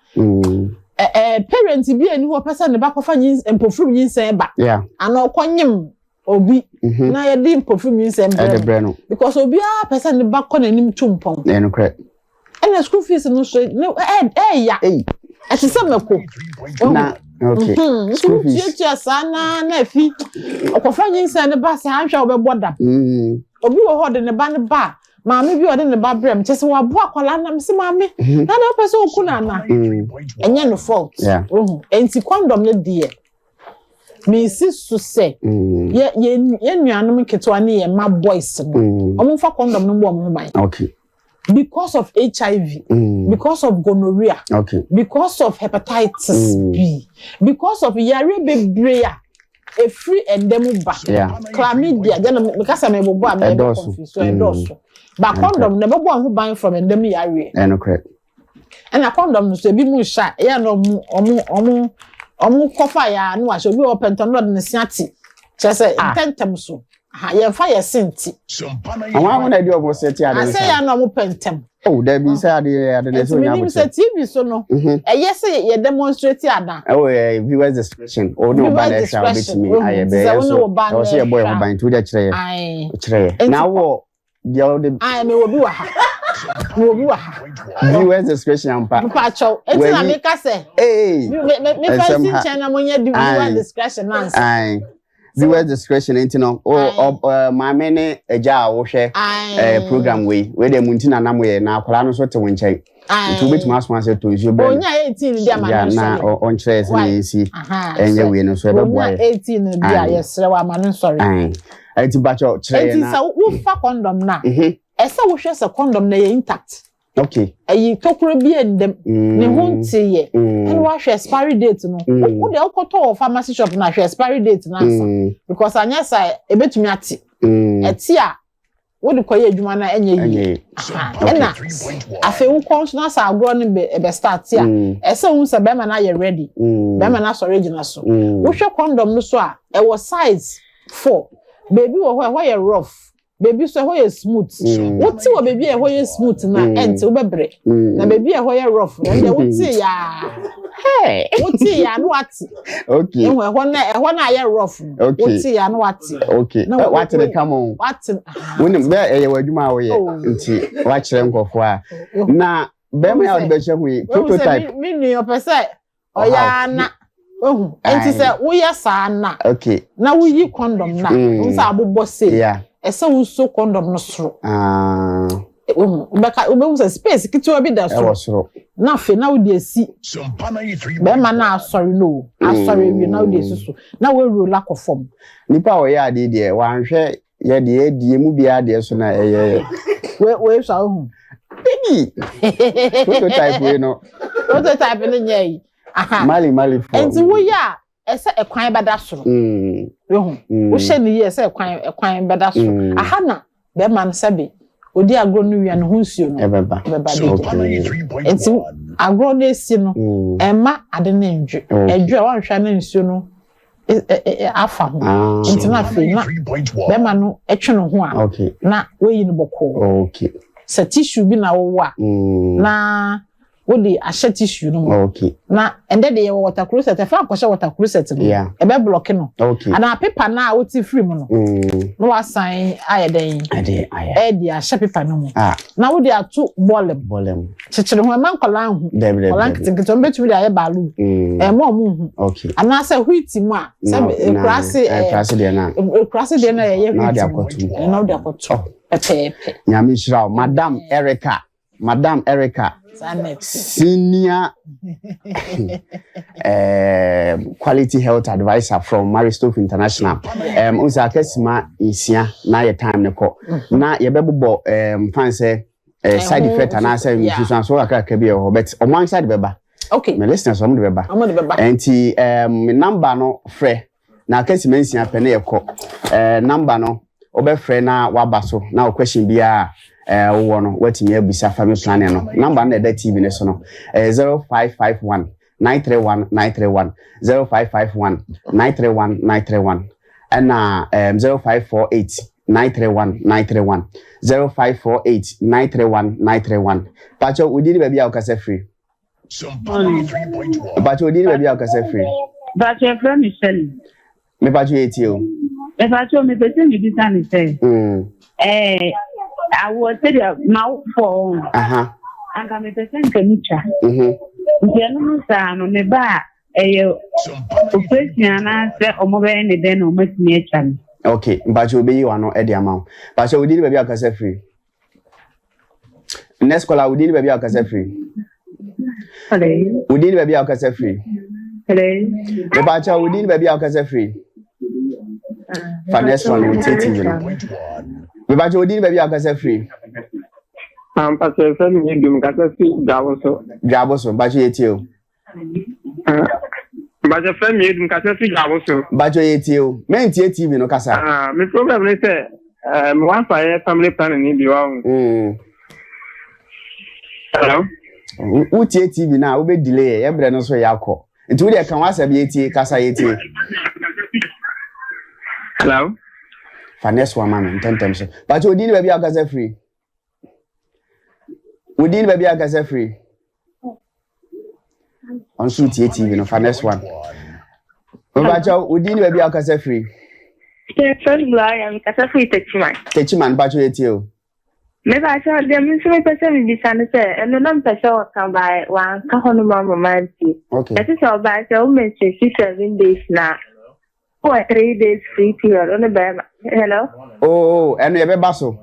parent bi ani ho pesa ne ba kwofo empofuru nyinsan ba ana okonyim obi na ye di empofuru nyinsan ba because obi a pesa ne ba kọ nanim tumpon no correct. And the school fees no so no yeah as some meko na okay school fees ya sana na fi okofanyi nsa ne ba se anhwa obebodam obi wo ho de ne ba maame bi ode ne ba brem chese wa bo akwala na mse maame na na pese okuna na enye no fault enti condom ne die me sisu se ye nuanom ketwa ne ye ma boys no omo fa condom no bo omo ban okay because of HIV, because of gonorrhea, because of hepatitis B, because of yare bebrea, a free endemuba, chlamydia. Because I'm able to confuse so but condom never one who buying from endemic area. And a condom to be more shy. Yeah, no, coffee. Ya no, I should be open to not in the city. Just say, intentum so. Ya fire senti. I want to do almost set here. I say I no pentem. Oh, there be say the so you say TV so no. Yes say you demonstrate ada. Oh, viewers discretion. Oh no ban shall be to me. I be so. I say boy who ban to the chire. Now what? The I me obi wa ha. Me obi wa ha. Viewers discretion ampa. Pa chow. Eti na make say. Me fancy channel mo nya viewers discretion answer. Viewers discretion ain't no my many eja wo hwe program we dey munti na nam we na akwara no so te wonchen To bit my sponsor to you. Onya 18 dia ma no. Na on chase na si. Enye we no so be boy. 18 dia yesre wa ma no sorry. Enti bacho chire na. Enti sa wo fa condom na. Esa wo hwe se condom na ye intact. Okay. Ayi tokuro bi endem. Ne ho ntiye. And wa hwe expiry date no. Wo de okoto pharmacy shop na hwe expiry date na ansa. Because anya sa ebetumi ati. Eti a wo de koye adwuma na enye yi. Na afi wo konso sa agro ne be start ya. Esa hu se be ma na ye ready. Be ma na so original so. Wo hwe condom no so a e was size 4. Baby wo ye rough. Baby so hoe smooth. What ti wo baby e hoe smooth na enti wo bebre. Na baby e hoe rough. Na wo ti ya. Hey, wo ti ya no ati. Okay. E ho na ye rough. Wo ti ya no ati. Okay. What the come on. What? Wonim be e wadwuma wo ye. Nti wa kire nkofo a. Na be me ya be hwe prototype. Me ni opese oya na. Enti se wo ya sa na. Okay. Na wo yi condom na. Wo sa abobọ se. Yeah. Esa wo so condom no soro. Ubeka ubeuse space kiti bi da soro. Na fe na wo de esi. Be ma na asori no. Asori wi na wo de esi so. Na wo roll akofom. Nipa wo ya ade de wan hwe ye de die mu bia de so na eye. We sha hu. Baby. Prototype we no. Prototype ni nyai. Aha. Mali. Enti wo ya ese ekwan beda soro. Wo hye ni ye ese ekwan beda soro. Aha na be man sebe odi agro no wi an ho nsuo no. Beba de. Enti agro na esi no ema ade na ndwe. Edwe wan hwa na nsuo no afa ho. Enti na fe na be man no etwe no ho a. Na wo yi no boko. Okay. Se tissue bi na wo wa. Na wo di ahye tissue no. Okay. Na ende de water closet fa akoshe water closet no. E be block no. Okay. Ana paper na wo ti free mu no. No wa sign ayeden. Ade aya. E di ahye paper no mu. Na wo di atu bolem. Chechire ho man kola hu. Kola kitikito mbetumi di aye balu. Mo hu. Okay. Ana se huiti mu a se krase de na. Krase de na ye huiti. Na de akoto. Pepe. Nyame shira Madam Erica. Senior quality health advisor from Maristoff International. Unsa kesima isia na ye time ne ko. Na ye bebo fan say side effect and answer infusion so aka be ho but on one side beba. Okay. My listeners on the beba. Enti me number no frɛ na kesima isia pene ye ko. Number no obefrɛ na wabaso na question bia wono watimi abisa family planning no number na da TV ne so no 0551 931 0551 931 and 0548 931 0548 931 Pacho udini baby akasa free Pacho udini baby akasa free Pacho from Michelle me Pacho etio me Pacho me pese ni bisa ni say I was now for and I'm a percent kanicha. General San me ba operation say omobe ni den o metimi echan. Okay, but you be you are not at the amount. But so we did baby akasa free. Next caller we did baby akasa free. Hello. We did baby akasa free. Hello. The bacha we did baby akasa free. For next one we take you. We back to the baby akasa free. Pastor friend me dum kasa free Jaboso back to you. Pastor friend me dum kasa free Jaboso. Back to you. Men TV no kasa. Me problem is say one fire family planning ni bi wa. Hello. Who TV na we be delay e bre no so yakọ. Nti we dey kan wa sabi etie kasa etie. Hello. Finesse one man 10 times. But you didn't baby akasa free. We didn't baby akasa free. On suit TV no finesse one. But you didn't baby akasa free. First lie am kasa free Techiman but you etio. Me ba cha dem so me pese me bisa ne se eno na pese o kan by wan ka hono mama nti. Okay. That is all by so me 7 days na. 3 days free period on the bed. Hello? Oh, and you have a basso.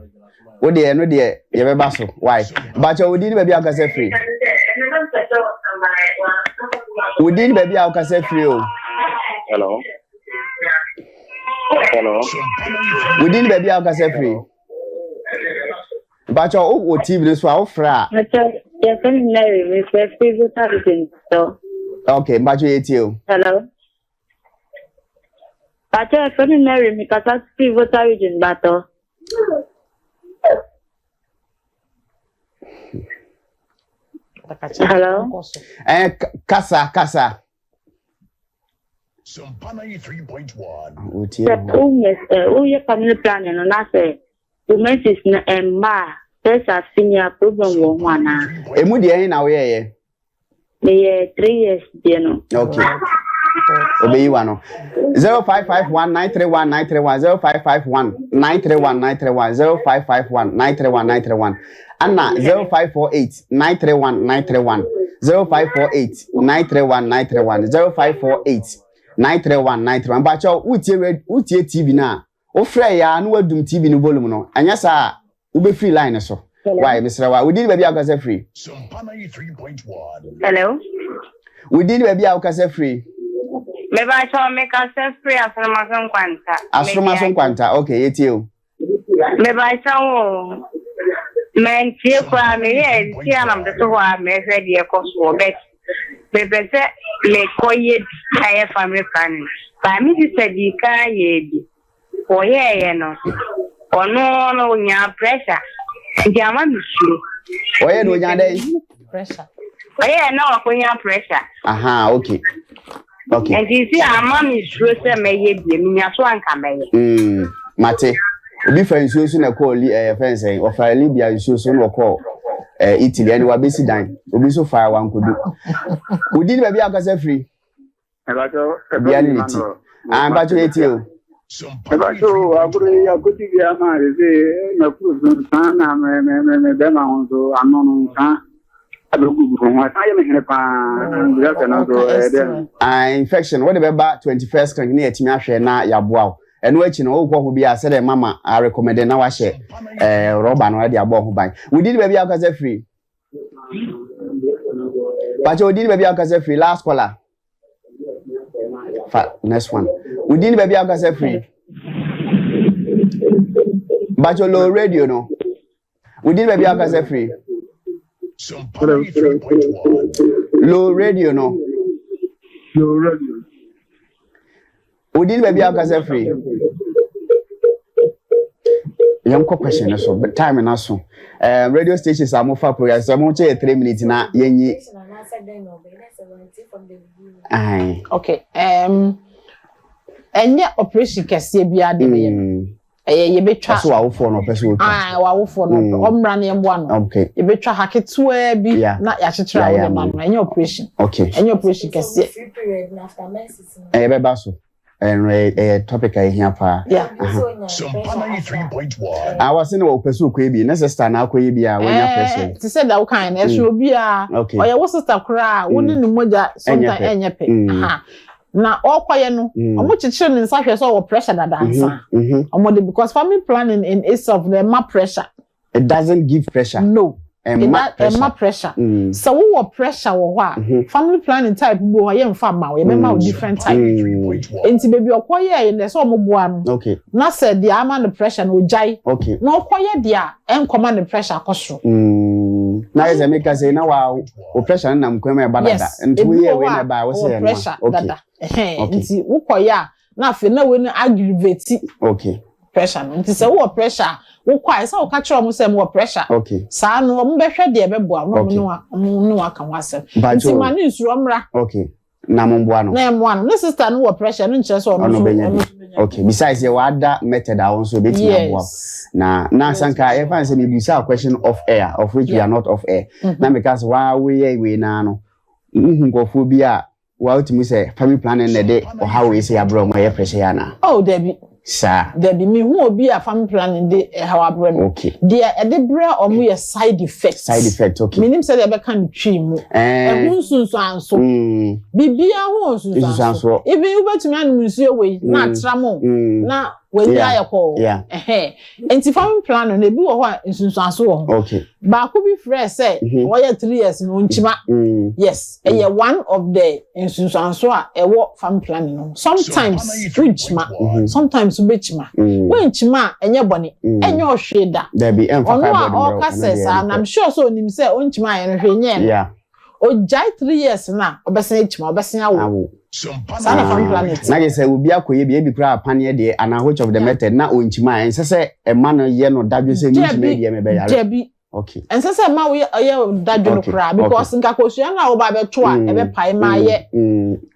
Oh, dear, no, dear, you have a basso. Why? But you didn't baby akasa free. Within baby I can say free. Hello. Hello. Within baby I can say free. But your TV this was fra. Yes, I'm married. Mr. Favorite everything. So. Okay, but you. Hello. But I'm married because that's favorite origin battle. Hello. Casa. Sompa 93.1. Your family planning and I say, women is ma. There's a senior program one. Emudia in our way. 3 years, you know. Okay. Obey one. 0551 931 931 0551 931 931 0551 931 931 Anna 0548 931 931 0548 931 931 0548 931 931 Bacho utie TV na o frɛ ya na wadum TV no volume no anya sa ube free line so why Mr. Wa we did baby akasa free Sompa 93.1. Hello. We did baby akasa free Maybe I saw make us free as Amazon Quanta. Astromason Quanta, okay, it's you. Maybe I saw men cheer for me, and see, I'm the two I made ready a cost for bet. Maybe say, let quiet higher family planning. By me, you said you can't ye. For ye, no. Or no, your pressure. Yaman is true. Where do you day? Pressure. Oh, yeah, no, when your pressure. Aha, okay. Okay. And you see, our mom is sure to may be a swan come. Mate. Obi fa nsuo so na call fence or fa Libya nsuo so no call Italy and we besi dan obi so fa wan kodu odi ba bia akasa free bia ni ti ba to eti o Eba so agure ya koti bia ma re na ku san na me be ma hon so anono san adogu ko wa aye me hene pa bia kana so infection what be ba 21st kan na etimi ahwe na yaboa eno achi no ogwo ho bia se de mama I recommend na wa she rubber no de abo ho ban we did baby akasa free but we did baby akasa free last caller next one we did baby akasa free but your low radio no we did baby akasa free low radio no low radio we did baby akasa free young question so but time na so radio stations are more for programs so mo che 3 minutes na yenyi ai okay enye operation kese bia de ye betwa so awofo no person awofo no omra na embo no okay ye betwa haketua bi na ya chechira wo ma no enye operation okay enye operation kese be baso topic I hear pa Sompa 93.1. I was in a person ko bi na sister na akoye bi a wonya person ti said that kind e so bi a o ye wo sister kra wo ni moja sometimes enye pe na okoye no omo chichire ni nsa hwe so wo pressure da dansa omo de because family planning in is of the ma pressure it doesn't give pressure no ma pressure so wo pressure wo ho family planning type bo ye mfa ma we be ma different type enti baby okoye ne so omo boa no okay na said the am the pressure no jai okay na okoye dia en command the pressure akosro na is make say na wa pressure na mkwema e badada enti we we na ba we say pressure dada enti wo koye na afi na we no aggravate okay pressure no enti say wo pressure wo kwai say wo ka kire mo say mo pressure okay sa no mo behwe de be boa no aka wasem enti ma ni nsuro mra okay na mo boa no na mo ano ne sister no wo pressure no nche so no okay besides you ada method a won so beti na boa na sanka e fan say me bisa question of air of which we are not of air na because why we na no ngofo bi a wa utimi say family planning na de or how we say abro mo ye pressure ya na oh debi sir debi me hu obi a family planning de how abro no okay dia e de bra omo ye side effect okay minim say de be kan twi mu e hu sunsu anso bibia hu sunsu anso even ubetumi anu nsuo we na tramo na when you are call. And family plan on a boo or insunso. Okay. But could be fresh say, why 3 years no chima. Yes, and you're one of the insunso a work family planning. Sometimes chima, sometimes chima. When chima and your bonnet, and your shade that. There be all cases, and I'm sure so himself on chima and yeah. O jai 3 years na obesen chima obesen awo sana family planet na say obi akoye bi kura apane de and which of the method na onchima en say e ma no ye no dadwe say nchima de me be yare jebi okay en say ma we ye dadwe no kura because nka kosua na wo ba be to a e be pai ma ye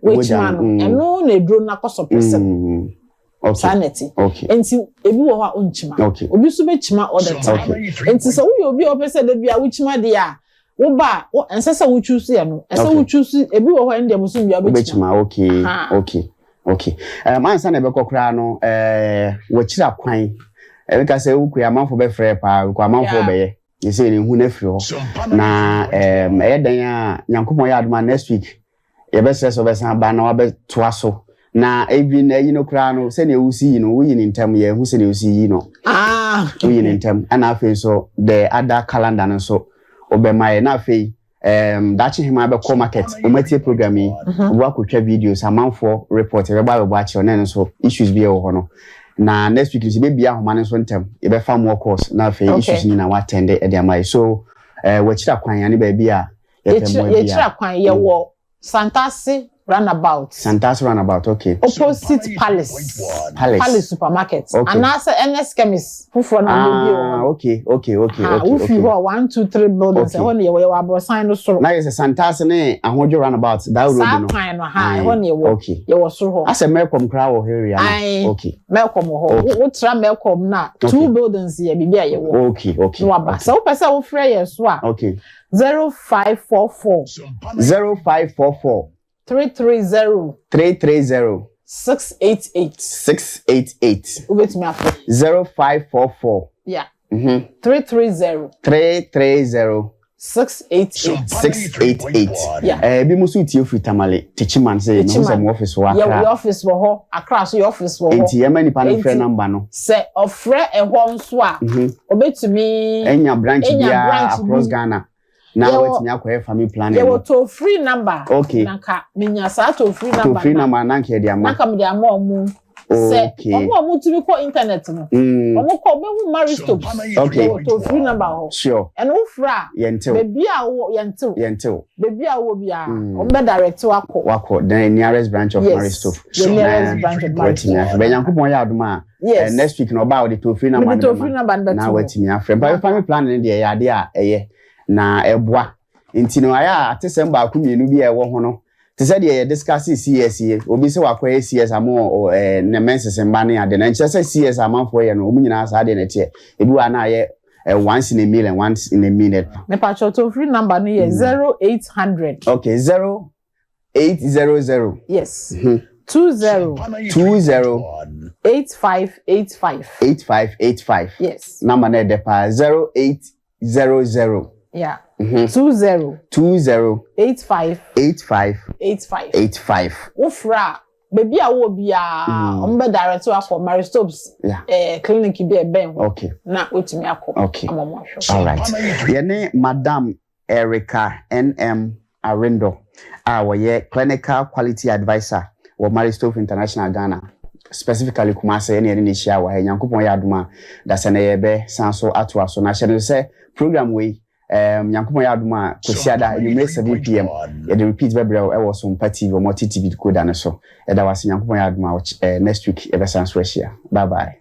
we chima no eno na edro na koso person okay sanity okay enti ebi wo ha onchima obi so be chima all the time enti so we obi opese de bia wo chima de a Oba, and says I would choose no. And so we choose a bit of India Muslim. Okay. My son ever crano, watch up quine. Because I will a month for be fair, pa, month for be. You say in who nephew. Na, Edaya, Yankumo next week. Your best says of us and banner twasso. Na, even crano, send you see, we in term here, who said you see, we in term, and I feel so the other calendar and so. Obema na afei dachi hima be call market o matie program yi wo akotwa videos amanfo report e ba achi ona so issues bi e wo no na next week we be bia homa ne so ntem e be fa more course na afei issues ni na wa attend e dey mai so we chira kwan ya ne ba bia ye chira kwan ye wo Santasi roundabout, okay. Opposite Palace supermarket. Okay. And also NS chemist. Okay. If you go 1, 2, 3 buildings, only you will sign so. Now it's a Santasi ne, and hold you roundabout. That road, okay. You was so. As a Malcolm crowd here, okay. Malcolm, what's Malcolm now? 2 buildings here, be okay. So, person will free as well. Okay. 0544 0544 330 688 Wait me after 0544 yeah 330 688 yeah bi musu tie fritamale techiman say no say mo office wa akra your office wo ho akra so your office wo ho enti e mani pa no frɛ number no say ofre e ho nso a obetumi enya branch bia across Ghana now wait me akwa family planning. There was toll free number. Okay. Nanka minya sa toll free number. Toll free number nanka e dia ma. Nanka me dia ma omu. Say omu to be call internet no. Omu call me marry stop. Okay. Toll free number ho. Sure. And ufra. Yentil. Baby a wo yentil. Baby a wo bia. Ombe direct wako. The nearest branch of Mary Stop. The nearest branch of Mary Stop. Be yankopon ya aduma. Yes. Next week no ba the toll free number. The toll free number na wati me afre. But family planning dey ya dey a eye na eboa. Inti no aya atesem ba ku mienu bi e wo ho no te se de ye discuss CS ye obi se wakwa CS amo ne menses mba ne ade na nche se CS amanfo ye no omu nyina sa ade na tie ebi wa na ye once in a million once in a minute me pa toll free number no ye 0800 okay 0800 yes 20 8585 yes number na de pa 0800 yeah 20 85 Ufra baby a wo bia ombe direct for Mary Stopes clinic bi e ben okay na otimi akọ okay all right ye ne Madam Erica NM Arindo we clinical quality advisor wo Mary Stopes International Ghana specifically Kumase ne ne hia wa Nyankopon ya adoma da se na ye be sanso ato aso na hye se program we Nyankopon ya adoma kwesiada you may 7 pm e dey repeat bebre e wo Sompa TV or multi TV decoder ne so e da wase Nyankopon ya adoma next week e be sanso hia bye bye.